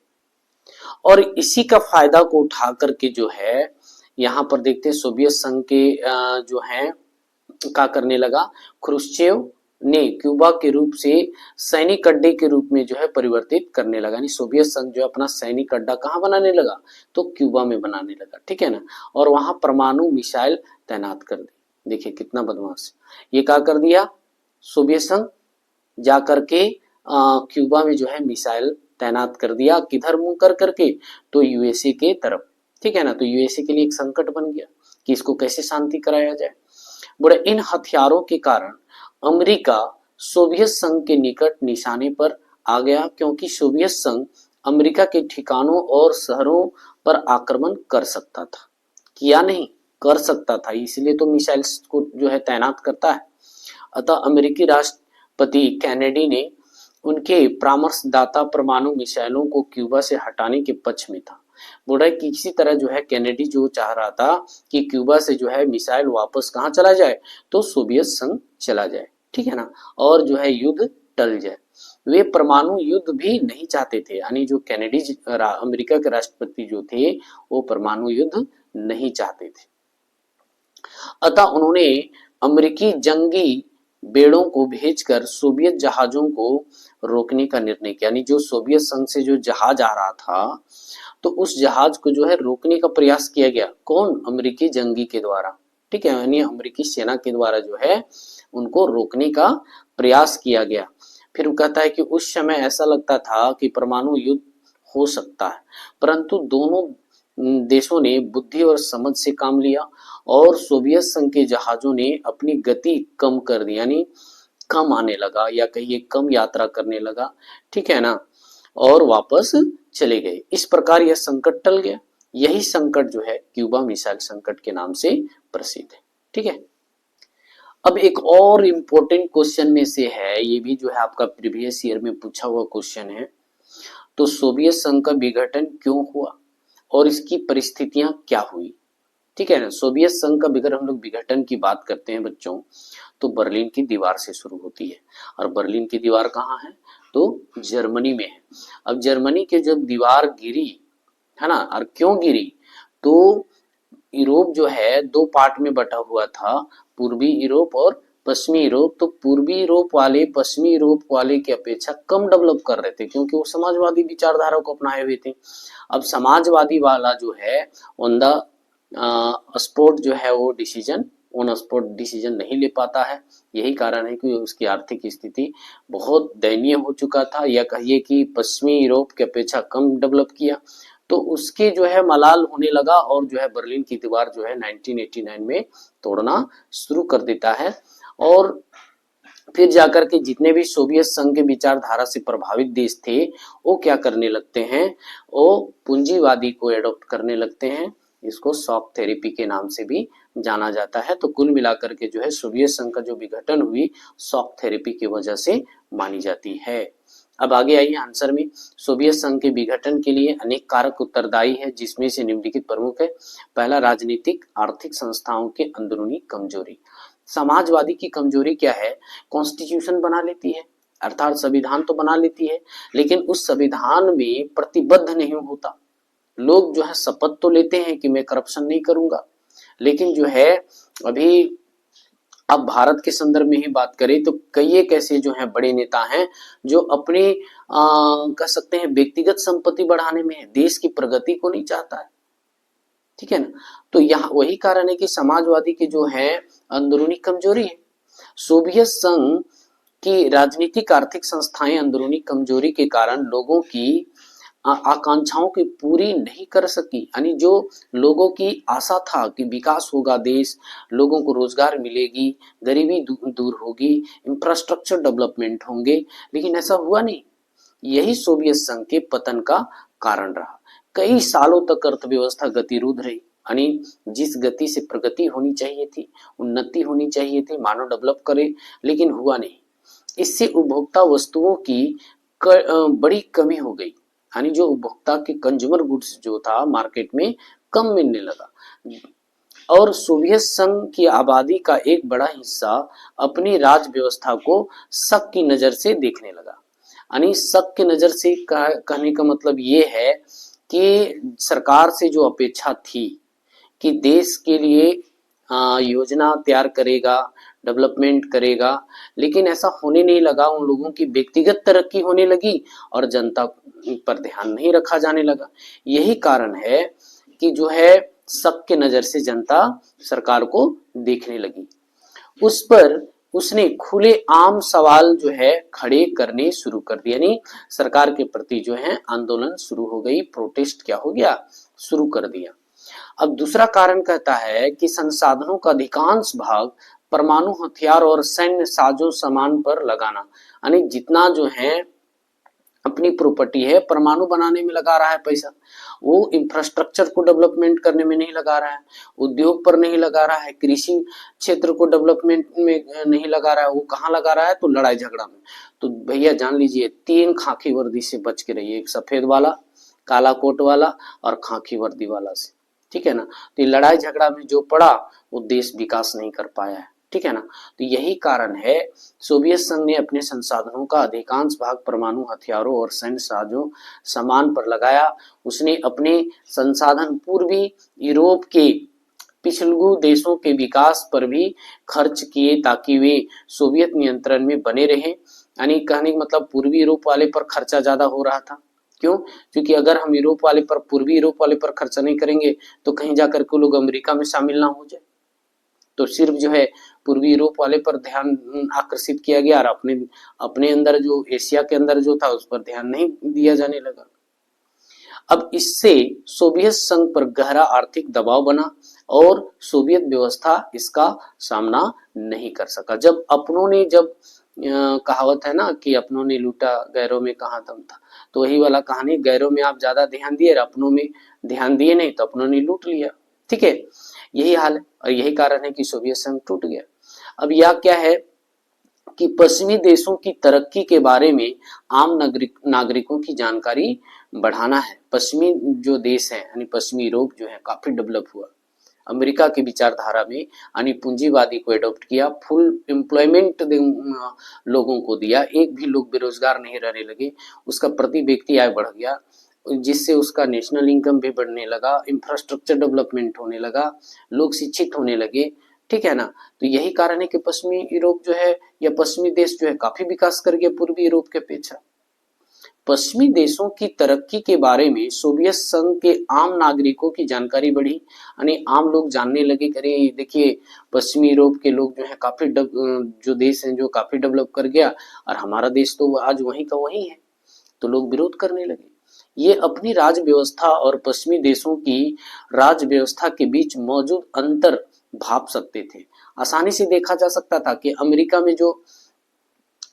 और इसी का फायदा को उठा करके जो है यहाँ पर देखते हैं सोवियत संघ के जो है क्या करने लगा, क्रुश्चेव ने क्यूबा के रूप से सैनिक अड्डे के रूप में जो है परिवर्तित करने लगा। यानी सोवियत संघ जो है अपना सैनिक अड्डा कहाँ बनाने लगा, तो क्यूबा में बनाने लगा। ठीक है ना, और वहां परमाणु मिसाइल तैनात कर दी। देखिए कितना बदमाश, ये क्या कर दिया, सोवियत संघ जा करके क्यूबा में जो है मिसाइल तैनात कर दिया। किधर मुंह कर करके, तो यूएसए के तरफ। ठीक है ना, तो यूएसए के लिए एक संकट बन गया कि इसको कैसे शांति कराया जाए। बड़े इन हथियारों के कारण अमेरिका सोवियत संघ के निकट निशाने पर आ गया, क्योंकि सोवियत संघ अमेरिका के ठिकानों और शहरों पर आक्रमण कर सकता था, किया नहीं, कर सकता था, इसलिए तो मिसाइल्स को जो है तैनात करता है। अतः अमेरिकी राष्ट्रपति कैनेडी ने उनके परामर्शदाता परमाणु मिसाइलों को क्यूबा से हटाने के पक्ष में था। बोल रहा है कि किसी तरह जो है कैनेडी जो चाह रहा था कि क्यूबा से जो है मिसाइल वापस कहाँ चला जाए, तो सोवियत संघ चला जाए। ठीक है ना, और जो है युद्ध टल जाए। वे परमाणु युद्ध भी नहीं चाहते थे, यानी जो कैनेडी अमेरिका के राष्ट्रपति जो थे वो परमाणु युद्ध नहीं चाहते थे। अतः उन्होंने अमेरिकी जंगी बेड़ों को भेजकर सोवियत जहाजों को रोकने का निर्णय किया। यानी जो सोवियत संघ से जो जहाज आ रहा था तो उस जहाज को जो है रोकने का प्रयास किया गया। कौन? अमेरिकी जंगी के द्वारा। ठीक है, यानी अमेरिकी सेना के द्वारा जो है उनको रोकने का प्रयास किया गया। फिर वो कहता है कि उस समय ऐसा लगता था कि परमाणु युद्ध हो सकता है, परंतु दोनों देशों ने बुद्धि और समझ से काम लिया और सोवियत संघ के जहाजों ने अपनी गति कम कर दी, यानी कम आने लगा या कहिए कम यात्रा करने लगा। ठीक है ना, और वापस चले गए। इस प्रकार यह संकट टल गया। यही संकट जो है क्यूबा मिसाइल संकट के नाम से प्रसिद्ध है। ठीक है, अब एक और इम्पोर्टेंट क्वेश्चन में से है, ये भी जो है आपका प्रीवियस ईयर में पूछा हुआ क्वेश्चन है। तो सोवियत संघ का विघटन क्यों हुआ और इसकी परिस्थितियां क्या हुई? ठीक है ना, सोवियत संघ का अगर हम लोग विघटन की बात करते हैं बच्चों, तो बर्लिन की दीवार से शुरू होती है। और बर्लिन की दीवार कहाँ है? तो जर्मनी में है। अब जर्मनी की जब दीवार गिरी है ना, और क्यों गिरी? तो यूरोप जो है दो पार्ट में बटा हुआ था, पूर्वी यूरोप और पश्चिमी यूरोप। तो पूर्वी यूरोप वाले पश्चिमी यूरोप वाले की अपेक्षा कम डेवलप कर रहे थे, क्योंकि वो समाजवादी विचारधारा को अपनाए हुए थे। अब समाजवादी वाला जो है ऑन द स्पॉट जो है वो डिसीजन ऑन स्पॉट डिसीजन नहीं ले पाता है। यही कारण है कि उसकी आर्थिक स्थिति बहुत दयनीय हो चुका था, या कहिए कि पश्चिमी यूरोप की अपेक्षा कम डेवलप किया। तो उसके जो है मलाल होने लगा और जो है बर्लिन की दीवार जो है 1989 में तोड़ना शुरू कर देता है। और फिर जाकर के जितने भी सोवियत संघ के विचारधारा से प्रभावित देश थे वो क्या करने लगते हैं? वो पूंजीवादी को एडॉप्ट करने लगते हैं। इसको शॉक थेरेपी के नाम से भी जाना जाता है। तो कुल मिलाकर के जो है सोवियत संघ का जो विघटन हुई शॉक थेरेपी की वजह से मानी जाती है। अब आगे आइए आंसर में। सोवियत संघ के विघटन के लिए अनेक कारक उत्तरदायी है, जिसमें से निम्नलिखित प्रमुख है। पहला, राजनीतिक आर्थिक संस्थाओं के अंदरूनी कमजोरी। समाजवादी की कमजोरी क्या है? कॉन्स्टिट्यूशन बना लेती है, अर्थात संविधान तो बना लेती है, लेकिन उस संविधान में प्रतिबद्ध नहीं होता। लोग जो है शपथ तो लेते हैं कि मैं करप्शन नहीं करूंगा, लेकिन जो है अभी अब भारत के संदर्भ में ही बात करें तो कई एक ऐसे जो हैं बड़े नेता हैं जो अपने कह सकते हैं व्यक्तिगत संपत्ति बढ़ाने में है, देश की प्रगति को नहीं चाहता है। ठीक है ना, तो यहाँ वही कारण है कि समाजवादी के जो है अंदरूनी कमजोरी है। सोवियत संघ की राजनीतिक आर्थिक संस्थाएं अंदरूनी कमजोरी के कारण लोगों की आकांक्षाओं की पूरी नहीं कर सकी। यानी जो लोगों की आशा था कि विकास होगा देश, लोगों को रोजगार मिलेगी, गरीबी दूर होगी, इंफ्रास्ट्रक्चर डेवलपमेंट होंगे, लेकिन ऐसा हुआ नहीं। यही सोवियत संघ के पतन का कारण रहा। कई सालों तक अर्थव्यवस्था गतिरोध रही, यानी जिस गति से प्रगति होनी चाहिए थी, उन्नति होनी चाहिए थी, मानव डेवलप करे, लेकिन हुआ नहीं। इससे उपभोक्ता वस्तुओं की बड़ी कमी हो गई, यानी जो उपभोक्ता के कंज्यूमर गुड्स जो था मार्केट में कम मिलने लगा। और सोवियत संघ की आबादी का एक बड़ा हिस्सा अपनी राज्य व्यवस्था को शक की नजर से देखने लगा। यानी शक की नजर से कहने का मतलब ये है कि सरकार से जो अपेक्षा थी कि देश के लिए योजना तैयार करेगा, डेवलपमेंट करेगा, लेकिन ऐसा होने नहीं लगा। उन लोगों की व्यक्तिगत तरक्की होने लगी और जनता पर ध्यान नहीं रखा जाने लगा। यही कारण है कि जो है सबके नजर से जनता सरकार को देखने लगी। उस पर उसने खुले आम सवाल जो है खड़े करने शुरू कर दिए, यानी सरकार के प्रति जो है आंदोलन शुरू हो गई, प्रोटेस्ट क्या हो गया, शुरू कर दिया। अब दूसरा कारण कहता है कि संसाधनों का अधिकांश भाग परमाणु हथियार और सैन्य साजो सामान पर लगाना, यानी जितना जो है अपनी प्रॉपर्टी है परमाणु बनाने में लगा रहा है पैसा, वो इंफ्रास्ट्रक्चर को डेवलपमेंट करने में नहीं लगा रहा है, उद्योग पर नहीं लगा रहा है, कृषि क्षेत्र को डेवलपमेंट में नहीं लगा रहा है। वो कहाँ लगा रहा है? तो लड़ाई झगड़ा में। तो भैया जान लीजिए, तीन खाकी वर्दी से बच के रहिए, एक सफेद वाला, काला कोट वाला और खाकी वर्दी वाला से। ठीक है ना, तो ये लड़ाई झगड़ा में जो पड़ा वो देश विकास नहीं कर पाया है। ठीक है ना, तो यही कारण है सोवियत संघ ने अपने संसाधनों का अधिकांश भाग परमाणु हथियारों और सैन्य साजो सामान पर लगाया। उसने अपने संसाधन पूर्वी यूरोप के पिछड़ू देशों के विकास पर भी खर्च किए ताकि वे सोवियत नियंत्रण में बने रहें। यानी कहने का मतलब पूर्वी यूरोप वाले पर खर्चा ज्यादा हो रहा था। क्यों? क्योंकि अगर हम यूरोप वाले पर, पूर्वी यूरोप वाले पर खर्चा नहीं करेंगे तो कहीं जाकर के लोग अमेरिका में शामिल ना हो जाए। तो सिर्फ जो है पूर्वी यूरोप वाले पर ध्यान आकर्षित किया गया और अपने अपने अंदर जो एशिया के अंदर जो था उस पर ध्यान नहीं दिया जाने लगा। अब इससे सोवियत संघ पर गहरा आर्थिक दबाव बना और सोवियत व्यवस्था इसका सामना नहीं कर सका। जब अपनों ने, जब कहावत है ना कि अपनों ने लूटा गैरों में कहाँ दम था, तो वही वाला कहानी, गैरों में आप ज्यादा ध्यान दिए, अपनों में ध्यान दिए नहीं तो अपनों ने लूट लिया। ठीक है, यही हाल है और यही कारण है कि सोवियत संघ टूट गया। अब यह क्या है कि पश्चिमी देशों की तरक्की के बारे में आम नागरिकों की जानकारी बढ़ाना है। पश्चिमी जो देश है यानी पश्चिमी यूरोप जो है काफी डेवलप हुआ, अमेरिका की विचारधारा में यानी पूंजीवादी को एडॉप्ट किया, फुल एम्प्लॉयमेंट लोगों को दिया, एक भी लोग बेरोजगार नहीं रहने लगे, उसका प्रति व्यक्ति आय बढ़ गया, जिससे उसका नेशनल इनकम भी बढ़ने लगा, इंफ्रास्ट्रक्चर डेवलपमेंट होने लगा, लोग शिक्षित होने लगे। ठीक है ना, तो यही कारण है कि पश्चिमी यूरोप जो है या पश्चिमी देश जो है काफी विकास कर गया पूर्वी यूरोप के अपेक्षा। पश्चिमी देशों की तरक्की के बारे में सोवियत संघ के आम नागरिकों की जानकारी बढ़ी, यानी आम लोग जानने लगे, अरे देखिए पश्चिमी यूरोप के लोग जो है काफी जो देश है जो काफी डेवलप कर गया और हमारा देश तो आज वहीं का वहीं है, तो लोग विरोध करने लगे। ये अपनी राज्य व्यवस्था और पश्चिमी देशों की राज्य व्यवस्था के बीच मौजूद अंतर भाप सकते थे। आसानी से देखा जा सकता था कि अमेरिका में जो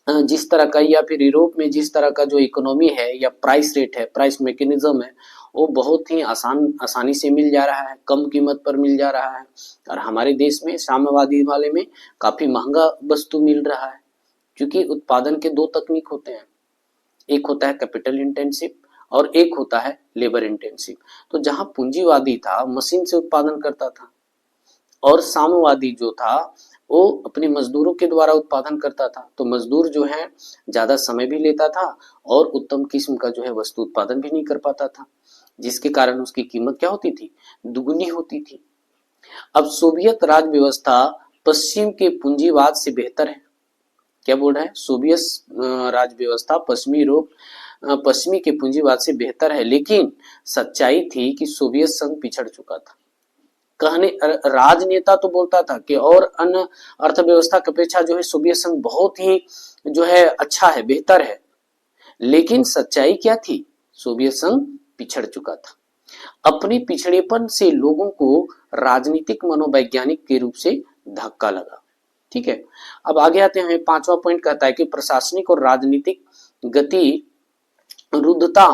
जिस तरह का या फिर यूरोप में जिस तरह का जो इकोनॉमी है या प्राइस रेट है, प्राइस मैकेनिज्म है, वो बहुत ही आसानी से मिल जा रहा है, कम कीमत पर मिल जा रहा है, और हमारे देश में साम्यवादी वाले में काफी महंगा वस्तु मिल रहा है। क्योंकि उत्पादन के दो तकनीक होते हैं, एक होता है कैपिटल इंटेंसिव और एक होता है लेबर इंटेंसिव। तो जहां पूंजीवादी था मशीन से उत्पादन करता था और साम्यवादी जो था वो अपने मजदूरों के द्वारा उत्पादन करता था, तो मजदूर जो है ज्यादा समय भी लेता था और उत्तम किस्म का जो है वस्तु उत्पादन भी नहीं कर पाता था, जिसके कारण उसकी कीमत क्या होती थी, दुगुनी होती थी। अब सोवियत राज व्यवस्था पश्चिम के पूंजीवाद से बेहतर है। क्या बोल रहा है, सोवियत राज व्यवस्था पश्चिमी यूरोप पश्चिमी के पूंजीवाद से बेहतर है, लेकिन सच्चाई थी कि सोवियत संघ पिछड़ चुका था। कहने राजनेता तो बोलता था कि और अन्य अर्थव्यवस्था की अपेक्षा जो है सोवियत संघ बहुत ही जो है अच्छा है, बेहतर है, लेकिन सच्चाई क्या थी, सोवियत संघ पिछड़ चुका था। अपने पिछड़ेपन से लोगों को राजनीतिक मनोवैज्ञानिक के रूप से धक्का लगा। ठीक है, अब आगे आते हैं। पांचवा पॉइंट कहता है कि प्रशासनिक और राजनीतिक गति रुद्धता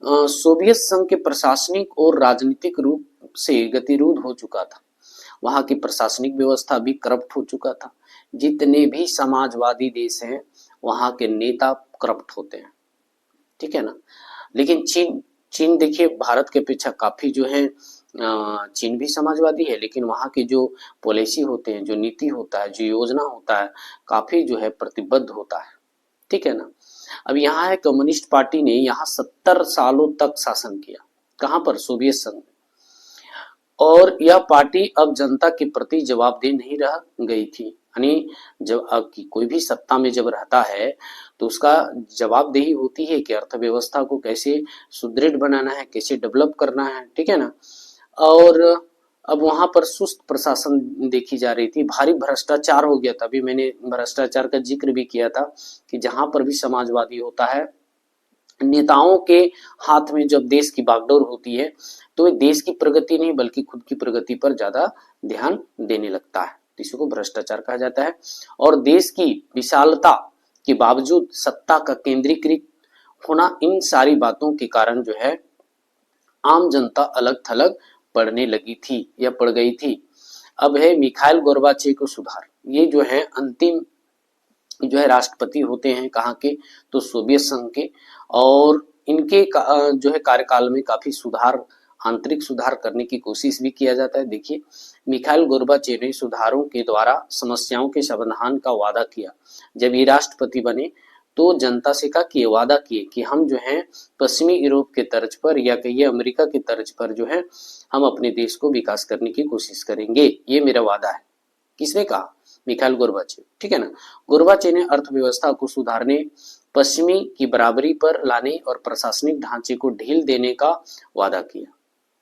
सोवियत संघ के प्रशासनिक और राजनीतिक रूप से गतिरोध हो चुका था। वहां की प्रशासनिक व्यवस्था भी करप्ट हो चुका था। जितने भी समाजवादी देश हैं वहां के नेता करप्ट होते हैं। ठीक है ना, लेकिन चीन देखिए भारत के अपेक्षा काफी जो है, चीन भी समाजवादी है, लेकिन वहां की जो पॉलिसी होते हैं, जो नीति होता है, जो योजना होता है, काफी जो है प्रतिबद्ध होता है। ठीक है ना, अब यहाँ है कम्युनिस्ट पार्टी ने यहाँ 70 सालों तक शासन किया, कहां पर, सोवियत संघ। और यह पार्टी अब जनता के प्रति जवाबदेह नहीं रह गई थी, यानी जब अब की कोई भी सत्ता में जब रहता है तो उसका जवाबदेही होती है कि अर्थव्यवस्था को कैसे सुदृढ़ बनाना है, कैसे डेवलप करना है। ठीक है ना, और अब वहां पर सुस्त प्रशासन देखी जा रही थी, भारी भ्रष्टाचार हो गया था। अभी मैंने भ्रष्टाचार का जिक्र भी किया था कि जहां पर भी समाजवादी होता है, नेताओं के हाथ में जब देश की बागडोर होती है तो वे देश की प्रगति नहीं बल्कि खुद की प्रगति पर ज्यादा ध्यान देने लगता है, इसी को भ्रष्टाचार कहा जाता है। और देश की विशालता के बावजूद सत्ता का केंद्रीकृत होना, इन सारी बातों के कारण जो है आम जनता अलग थलग पड़ने लगी थी या पड़ गई थी। अब है मिखाइल गोर्बाचेव को सुधार, ये जो है अंतिम जो है राष्ट्रपति होते हैं कहाँ के, तो सोवियत संघ के, और इनके जो है कार्यकाल में काफी सुधार, आंतरिक सुधार करने की कोशिश भी किया जाता है। देखिए मिखाइल गोर्बाचेव ने सुधारों के द्वारा समस्याओं के समाधान का वादा किया। जब ये राष्ट्रपति बने तो जनता से कहा कि वादा किए कि हम जो है पश्चिमी यूरोप के तर्ज पर या कहिए अमेरिका के तर्ज पर जो है हम अपने देश को विकास करने की कोशिश करेंगे, ये मेरा वादा है। किसने कहा, मिखाइल गोर्बाचेव, ठीक है ना। गोर्बाचेव ने अर्थव्यवस्था को सुधारने, पश्चिमी की बराबरी पर लाने और प्रशासनिक ढांचे को ढील देने का वादा किया,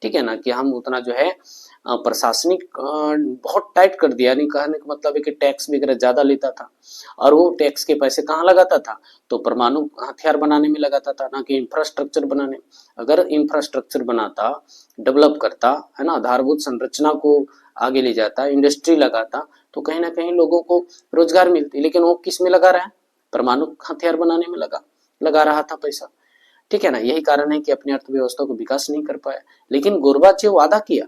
ठीक है ना, कि हम उतना जो है प्रशासनिक बहुत टाइट कर दिया। यानी कहने का मतलब है कि टैक्स वगैरह ज्यादा लेता था और वो टैक्स के पैसे कहाँ लगाता था, तो परमाणु हथियार बनाने में लगाता था, ना कि इंफ्रास्ट्रक्चर बनाने। अगर इंफ्रास्ट्रक्चर बनाता, डेवलप करता, है ना, आधारभूत संरचना को आगे ले जाता, इंडस्ट्री लगाता, तो कहीं ना कहीं लोगों को रोजगार मिलती। लेकिन वो किस में लगा रहा है, परमाणु हथियार बनाने में लगा रहा था पैसा, ठीक है ना। यही कारण है कि अपनी अर्थव्यवस्था को विकास नहीं कर पाया। लेकिन गोर्बाचेव वादा किया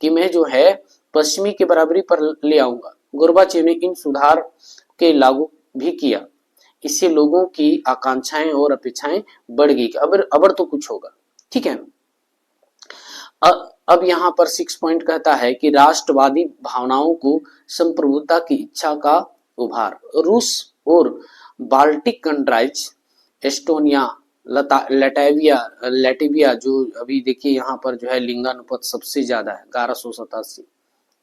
कि मैं जो है पश्चिमी के बराबरी पर ले आऊंगा। गोर्बाचेव ने इन सुधार के लागू भी किया। इससे लोगों की आकांक्षाएं और अपेक्षाएं बढ़ गई कि अब तो कुछ होगा, ठीक है। अब यहाँ पर 6 पॉइंट कहता है कि राष्ट्रवादी भावनाओं को संप्रभुता की इच्छा का उभार। रूस और बाल्टिक गणराज्य, एस्टोनिया, लैटविया जो अभी देखिए यहाँ पर जो है लिंगानुपात सबसे ज्यादा है 1187,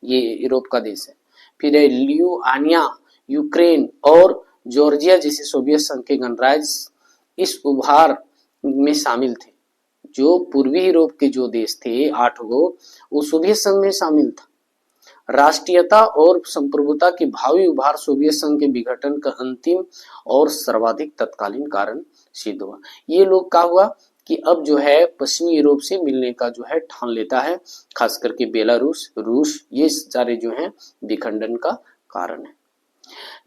ये यूरोप का देश है। फिर है लिथुआनिया, यूक्रेन और जॉर्जिया जैसे सोवियत संघ के गणराज्य इस उभार में शामिल थे। जो पूर्वी यूरोप के जो देश थे 8 गो, वो सोवियत संघ में शामिल था। राष्ट्रीयता और संप्रभुता की भावी उभार सोवियत संघ के विघटन का अंतिम और सर्वाधिक तत्कालीन कारण सिद्ध हुआ। ये लोग क्या हुआ कि अब जो है पश्चिमी यूरोप से मिलने का जो है ठान लेता है, खास करके बेलारूस, रूस, ये सारे जो है विखंडन का कारण है।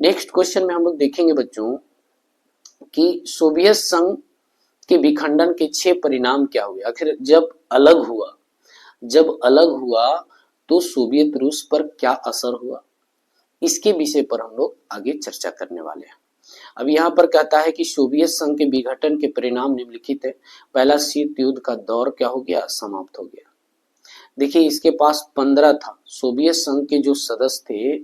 नेक्स्ट क्वेश्चन में हम लोग देखेंगे बच्चों कि सोवियत संघ के विखंडन के 6 परिणाम क्या हुए। आखिर जब अलग हुआ तो सोवियत रूस पर क्या असर हुआ, इसके विषय पर हम लोग आगे चर्चा करने वाले हैं। अब यहाँ पर कहता है कि सोवियत संघ के विघटन के परिणाम निम्नलिखित है। पहला, शीत युद्ध का दौर क्या हो गया, समाप्त हो गया। देखिए इसके पास 15 था, सोवियत संघ के जो सदस्य थे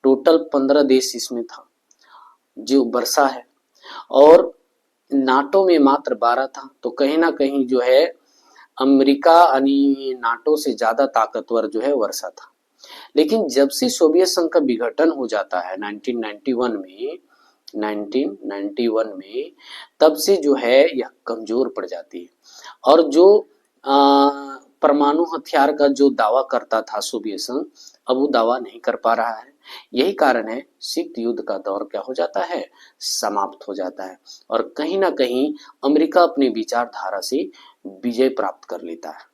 टोटल 15 देश इसमें था, जो वर्षा है, और नाटो में मात्र 12 था। तो कहीं ना कहीं जो है अमेरिका यानी नाटो से ज्यादा ताकतवर जो है वर्षा था। लेकिन जब से सोवियत संघ का विघटन हो जाता है 1991 में, तब से जो है यह कमजोर पड़ जाती है। और जो परमाणु हथियार का जो दावा करता था सोवियत संघ, अब वो दावा नहीं कर पा रहा है। यही कारण है शीत युद्ध का दौर क्या हो जाता है, समाप्त हो जाता है। और कहीं ना कहीं अमेरिका अपनी विचारधारा से विजय प्राप्त कर लेता है।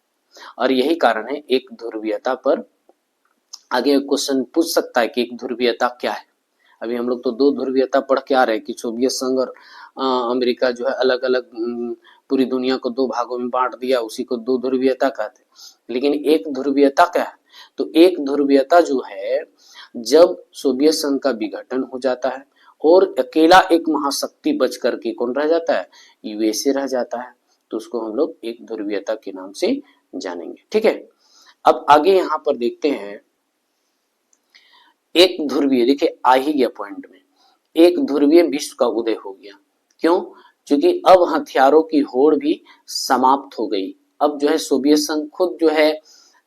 और यही कारण है एक ध्रुवीयता पर आगे क्वेश्चन पूछ सकता है कि एक ध्रुवीयता क्या है। अभी हम लोग तो 2 ध्रुवीयता पढ़ के आ रहे हैं कि सोवियत संघ और अमेरिका जो है अलग अलग पूरी दुनिया को 2 भागों में बांट दिया, उसी को 2 ध्रुवीयता कहते हैं। लेकिन एक ध्रुवीयता क्या है, तो एक ध्रुवीयता जो है जब सोवियत संघ का विघटन हो जाता है और अकेला एक महाशक्ति बच करके कौन रह जाता है, यूएसए रह जाता है, तो उसको हम लोग एक ध्रुवीयता के नाम से जानेंगे, ठीक है। अब आगे यहाँ पर देखते हैं एक ध्रुवीय, देखिए आ ही गया पॉइंट में, एक ध्रुवीय विश्व का उदय हो गया। क्यों, क्योंकि अब हथियारों की होड़ भी समाप्त हो गई। अब जो है सोवियत संघ खुद जो है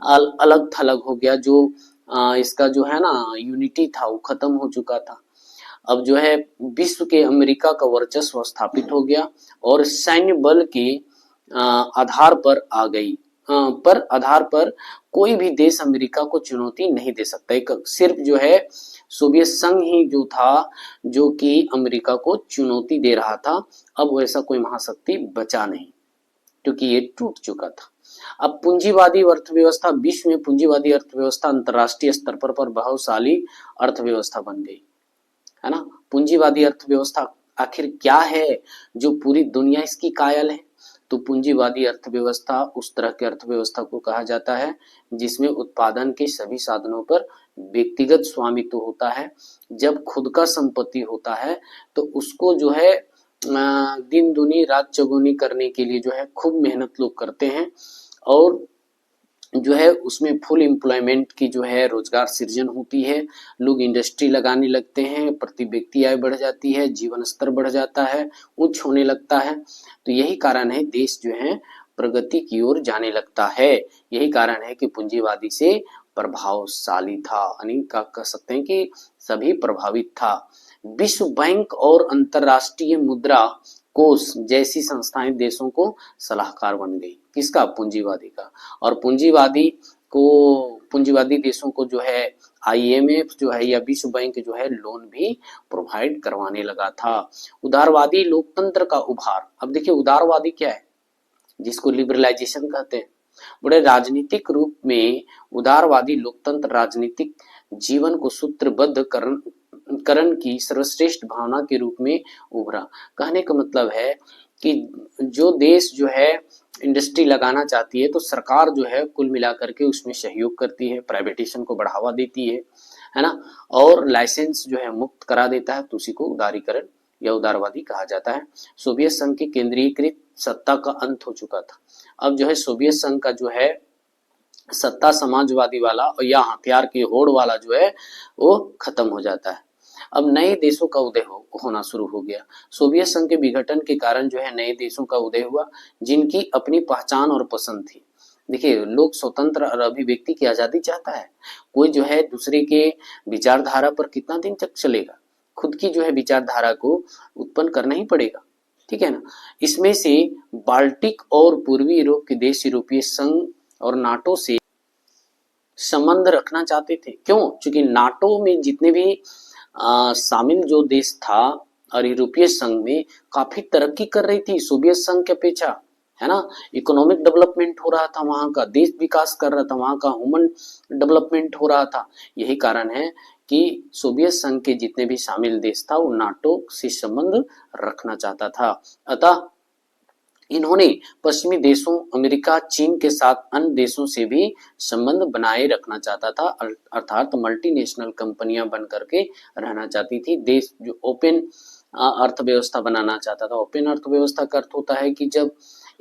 अलग थलग हो गया, जो इसका जो है ना यूनिटी था वो खत्म हो चुका था। अब जो है विश्व के अमेरिका का वर्चस्व स्थापित हो गया और सैन्य बल के आधार पर आ गई, आधार पर कोई भी देश अमेरिका को चुनौती नहीं दे सकता। एक सिर्फ जो है सोवियत संघ ही जो था जो कि अमेरिका को चुनौती दे रहा था। अब वैसा कोई महाशक्ति बचा नहीं, क्योंकि ये टूट चुका था। अब पूंजीवादी अर्थव्यवस्था, विश्व में पूंजीवादी अर्थव्यवस्था अंतरराष्ट्रीय स्तर पर प्रभावशाली अर्थव्यवस्था बन गई, है ना। पूंजीवादी अर्थव्यवस्था आखिर क्या है जो पूरी दुनिया इसकी कायल है, तो पूंजीवादी अर्थव्यवस्था उस तरह की अर्थव्यवस्था को कहा जाता है जिसमें उत्पादन के सभी साधनों पर व्यक्तिगत स्वामित्व होता है। जब खुद का संपत्ति होता है तो उसको जो है दिन दुनी रात चौगुनी करने के लिए जो है खूब मेहनत लोग करते हैं, और जो है उसमें फुल एम्प्लॉयमेंट की जो है रोजगार सृजन होती है, लोग इंडस्ट्री लगाने लगते हैं, प्रति व्यक्ति आय बढ़ जाती है, जीवन स्तर बढ़ जाता है, उच्च होने लगता है। तो यही कारण है देश जो है प्रगति की ओर जाने लगता है। यही कारण है कि पूंजीवादी से प्रभावशाली था, यानी क्या कह सकते हैं कि सभी प्रभावित था। विश्व बैंक और अंतरराष्ट्रीय मुद्रा कोष जैसी संस्थाएं देशों को सलाहकार बन गई, किसका? पूंजीवादी का। और पूंजीवादी देशों को जो है IMF जो है या विश्व बैंक जो है लोन भी प्रोवाइड करवाने लगा था। उदारवादी लोकतंत्र का उभार। अब देखिए उदारवादी क्या है, जिसको लिबरलाइजेशन कहते हैं। बड़े राजनीतिक रूप में उदारवादी लोकतंत्र राजनीतिक जीवन को सूत्रबद्ध करण की सर्वश्रेष्ठ भावना के रूप में उभरा। कहने का मतलब है कि जो देश जो है इंडस्ट्री लगाना चाहती है तो सरकार जो है कुल मिलाकर के उसमें सहयोग करती है, प्राइवेटेशन को बढ़ावा देती है ना, और लाइसेंस जो है मुक्त करा देता है, तो उसी को उदारीकरण या उदारवादी कहा जाता है। सोवियत संघ की केंद्रीकृत सत्ता का अंत हो चुका था। अब जो है सोवियत संघ का जो है सत्ता समाजवादी वाला या हथियार की होड़ वाला जो है वो खत्म हो जाता है। अब नए देशों का उदय होना शुरू हो गया। सोवियत संघ के विघटन के कारण जो है नए देशों का उदय हुआ, जिनकी अपनी पहचान और पसंद थी। देखिए लोग स्वतंत्र और अभिव्यक्ति की आजादी चाहता है। कोई जो है दूसरे के विचारधारा पर कितना दिन तक चलेगा, खुद की जो है विचारधारा को उत्पन्न करना ही पड़ेगा, ठीक है ना। इसमें से बाल्टिक और पूर्वी यूरोप के देश यूरोपीय संघ और नाटो से संबंध रखना चाहते थे। क्यों? क्योंकि नाटो में जितने भी शामिल जो देश था और यूरोपीय संघ में काफी तरक्की कर रही थी सोवियत संघ की अपेक्षा, है ना। इकोनॉमिक डेवलपमेंट हो रहा था, वहां का देश विकास कर रहा था, वहां का ह्यूमन डेवलपमेंट हो रहा था। यही कारण है कि सोवियत संघ के जितने भी शामिल देश था वो नाटो से संबंध रखना चाहता था। अतः इन्होंने पश्चिमी देशों अमेरिका, चीन के साथ अन्य देशों से भी संबंध बनाए रखना चाहता था, अर्थात मल्टीनेशनल कंपनियां बन करके रहना चाहती थी। देश जो ओपन अर्थव्यवस्था बनाना चाहता था। ओपन अर्थव्यवस्था का अर्थ होता है कि जब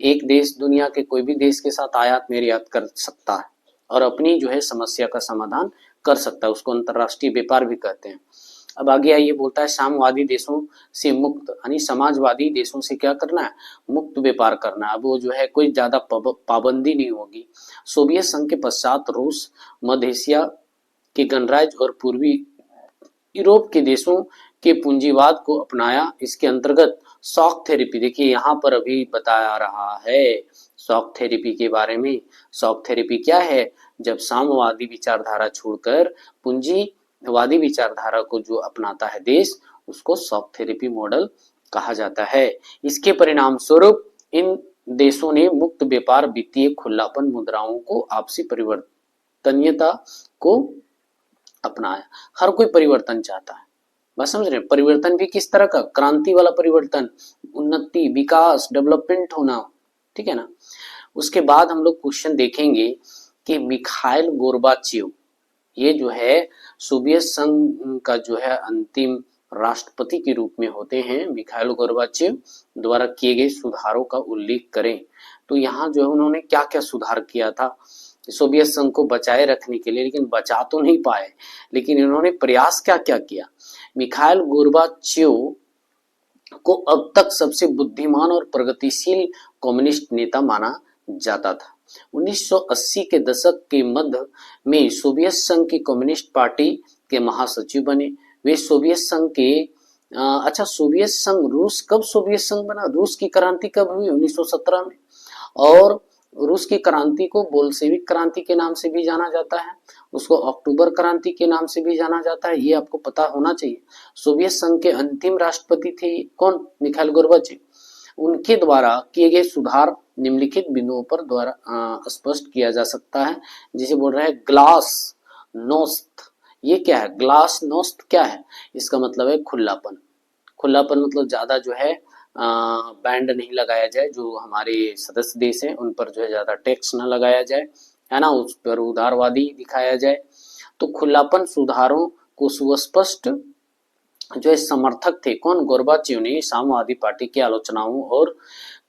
एक देश दुनिया के कोई भी देश के साथ आयात निर्यात कर सकता है और अपनी जो है समस्या का समाधान कर सकता है, उसको अंतरराष्ट्रीय व्यापार भी कहते हैं। अब आगे आइए, बोलता है साम्यवादी देशों से मुक्त, यानी समाजवादी देशों से क्या करना है? मुक्त व्यापार करना है। अब वो जो है कोई ज्यादा पाबंदी नहीं होगी। सोवियत संघ के पश्चात रूस, मध्य एशिया के गणराज्य और पूर्वी यूरोप के देशों के पूंजीवाद को अपनाया। इसके अंतर्गत शॉक थेरेपी, देखिए यहाँ पर अभी बताया रहा है शॉक थेरेपी के बारे में। शॉक थेरेपी क्या है? जब साम्यवादी विचारधारा छोड़कर पूंजीवादी विचारधारा को जो अपनाता है देश, उसको शॉक थेरेपी मॉडल कहा जाता है। इसके परिणाम स्वरूप इन देशों ने मुक्त व्यापार, वित्तीय खुलापन, मुद्राओं को आपसी परिवर्तनीयता को अपनाया। हर कोई परिवर्तन चाहता है, बस समझ रहे हैं। परिवर्तन भी किस तरह का? क्रांति वाला परिवर्तन, उन्नति, विकास, डेवलपमेंट होना, ठीक है ना। उसके बाद हम लोग क्वेश्चन देखेंगे कि मिखाइल गोर्बाचेव, ये जो है सोवियत संघ का जो है अंतिम राष्ट्रपति के रूप में होते हैं। मिखाइल गोर्बाचेव द्वारा किए गए सुधारों का उल्लेख करें तो यहाँ जो है उन्होंने क्या क्या सुधार किया था सोवियत संघ को बचाए रखने के लिए, लेकिन बचा तो नहीं पाए, लेकिन इन्होंने प्रयास क्या क्या किया। मिखाइल गोर्बाचेव को अब तक सबसे बुद्धिमान और प्रगतिशील कम्युनिस्ट नेता माना जाता था। 1980 के दशक के मध्य में सोवियत संघ की कम्युनिस्ट पार्टी के महासचिव बने। वे सोवियत संघ के सोवियत संघ, रूस कब सोवियत संघ बना? रूस की क्रांति कब हुई? 1917 में। और रूस की क्रांति को बोल्शेविक क्रांति के नाम से भी जाना जाता है, उसको अक्टूबर क्रांति के नाम से भी जाना जाता है, ये आपको पता होना चाहिए। सोवियत संघ के अंतिम राष्ट्रपति थे कौन? Mikhail Gorbachev. उनके द्वारा किए गए सुधार निम्नलिखित बिंदुओं पर द्वारा स्पष्ट किया जा सकता है, जिसे बोल रहे हैं ग्लासनोस्त। ये क्या है? ग्लासनोस्त क्या है? इसका मतलब है खुलापन। खुलापन मतलब ज्यादा जो है बैंड नहीं लगाया जाए, जो हमारे सदस्य देश हैं उन पर जो है ज्यादा टैक्स न लगाया जाए, है ना, उस पर उदारवादी दिखाया जाए। तो खुलापन सुधारों को सुस्पष्ट जो है समर्थक थे कौन? गोर्बाचेव ने साम्यवादी पार्टी की आलोचनाओं और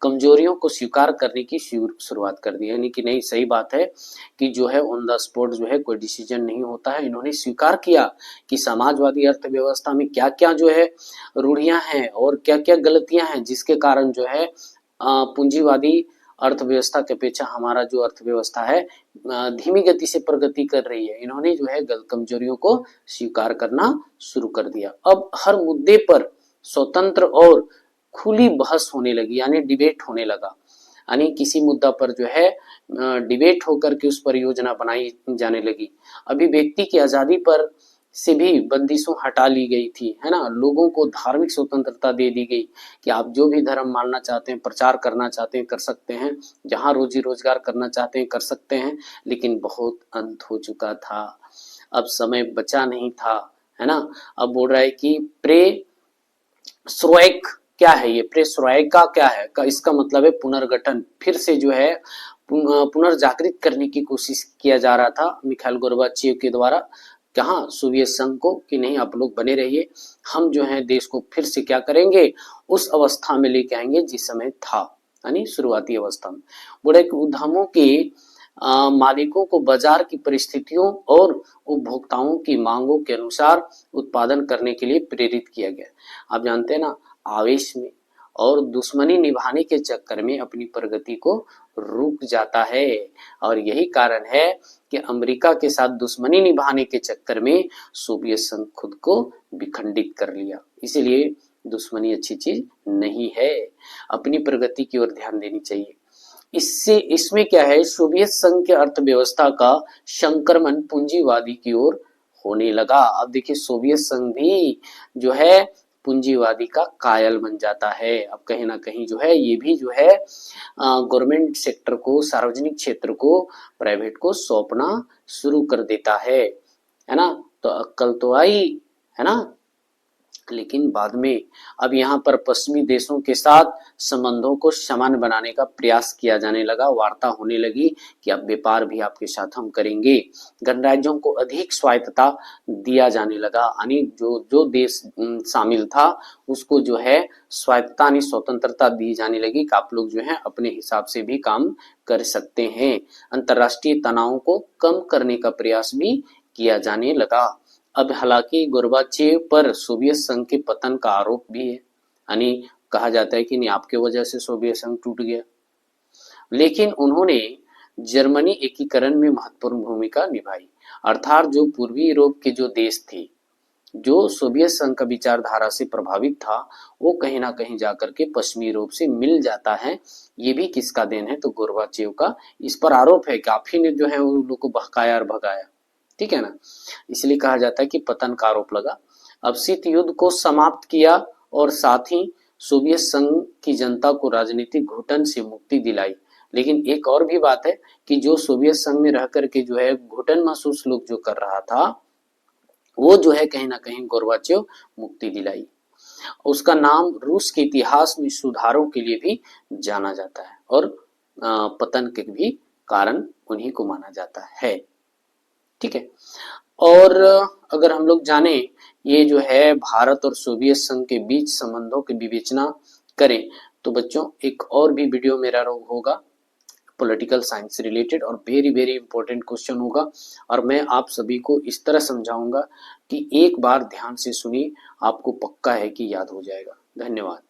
कमजोरियों को स्वीकार करने की शुरुआत कर दी। यानी कि नहीं, सही बात है कि जो है ऑन द स्पॉट जो है कोई डिसीजन नहीं होता है। इन्होंने स्वीकार किया कि समाजवादी अर्थव्यवस्था में क्या क्या जो है रूढ़ियां हैं और क्या क्या गलतियां हैं, जिसके कारण जो है पूंजीवादी अर्थव्यवस्था की अपेक्षा हमारा जो अर्थव्यवस्था है धीमी गति से प्रगति कर रही है। इन्होंने जो है कमजोरियों को स्वीकार करना शुरू कर दिया। अब हर मुद्दे पर स्वतंत्र और खुली बहस होने लगी, यानी डिबेट होने लगा। यानी किसी मुद्दा पर जो है डिबेट होकर के उस पर योजना बनाई जाने लगी। अभिव्यक्ति की आजादी पर से भी बंदिशों हटा ली गई थी, है ना। लोगों को धार्मिक स्वतंत्रता दे दी गई कि आप जो भी धर्म मानना चाहते हैं, प्रचार करना चाहते हैं कर सकते हैं, जहां रोजी रोजगार करना चाहते हैं कर सकते हैं। लेकिन बहुत अंत हो चुका था, अब समय बचा नहीं था, है ना। अब बोल रहा है कि प्रेस्ट्रोइक क्या है, ये प्रेस्ट्रोइका क्या है, इसका मतलब है पुनर्गठन, फिर से जो है पुनर्जागृत करने की कोशिश किया जा रहा था मिखाइल गोर्बाचेव के द्वारा। कहाँ, सोवियत संघ को, कि नहीं आप लोग बने रहिए, हम जो है देश को फिर से क्या करेंगे, उस अवस्था में लेके आएंगे जिस समय था, यानी शुरुआती अवस्था में। बोले उद्यमों के मालिकों को बाजार की परिस्थितियों और उपभोक्ताओं की मांगों के अनुसार उत्पादन करने के लिए प्रेरित किया गया। आप जानते हैं ना, आवेश में और दुश्मनी निभाने के चक्कर में अपनी प्रगति को रुक जाता है। और यही कारण है कि अमेरिका के साथ दुश्मनी निभाने के चक्कर में सोवियत संघ खुद को विखंडित कर लिया। इसीलिए दुश्मनी अच्छी चीज नहीं है, अपनी प्रगति की ओर ध्यान देनी चाहिए। इसमें क्या है, सोवियत संघ के अर्थव्यवस्था का संक्रमण पूंजीवादी की ओर होने लगा। अब देखिए सोवियत संघ भी जो है पूंजीवादी का कायल बन जाता है। अब कहीं ना कहीं जो है ये भी जो है गवर्नमेंट सेक्टर को, सार्वजनिक क्षेत्र को प्राइवेट को सौंपना शुरू कर देता है ना। तो अक्कल तो आई, है ना। लेकिन बाद में अब यहाँ पर पश्चिमी देशों के साथ संबंधों को समान बनाने का प्रयास किया जाने लगा, वार्ता होने लगी कि अब व्यापार भी आपके साथ हम करेंगे। गणराज्यों को अधिक स्वायत्तता दिया जाने लगा, यानी जो देश शामिल था उसको जो है स्वायत्तता यानी स्वतंत्रता दी जाने लगी कि आप लोग जो है अपने हिसाब से भी काम कर सकते हैं। अंतर्राष्ट्रीय तनावों को कम करने का प्रयास भी किया जाने लगा। अब हालांकि गोर्बाचेव पर सोवियत संघ के पतन का आरोप भी है, यानी कहा जाता है कि नहीं आपके वजह से सोवियत संघ टूट गया। लेकिन उन्होंने जर्मनी एकीकरण में महत्वपूर्ण भूमिका निभाई, अर्थात जो पूर्वी यूरोप के जो देश थे, जो सोवियत संघ का विचारधारा से प्रभावित था, वो कहीं ना कहीं जाकर के पश्चिमी यूरोप से मिल जाता है। ये भी किसका देन है, तो गोर्बाचेव का। इस पर आरोप है कि आप ही ने जो है उन लोगों को बहकाया और भगाया, ठीक है ना। इसलिए कहा जाता है कि पतन का आरोप लगा। अब शीत युद्ध को समाप्त किया और साथ ही सोवियत संघ की जनता को राजनीतिक घुटन से मुक्ति दिलाई। लेकिन एक और भी बात है कि जो सोवियत संघ में रह करके जो है घुटन महसूस लोग जो कर रहा था, वो जो है कहीं ना कहीं गोर्बाचेव मुक्ति दिलाई। उसका नाम रूस के इतिहास में सुधारों के लिए भी जाना जाता है और पतन के भी कारण उन्हीं को माना जाता है, ठीक है। और अगर हम लोग जाने ये जो है भारत और सोवियत संघ के बीच संबंधों की विवेचना करें तो बच्चों एक और भी वीडियो मेरा होगा पॉलिटिकल साइंस से रिलेटेड, और वेरी वेरी इंपॉर्टेंट क्वेश्चन होगा। और मैं आप सभी को इस तरह समझाऊंगा कि एक बार ध्यान से सुनिए, आपको पक्का है कि याद हो जाएगा। धन्यवाद।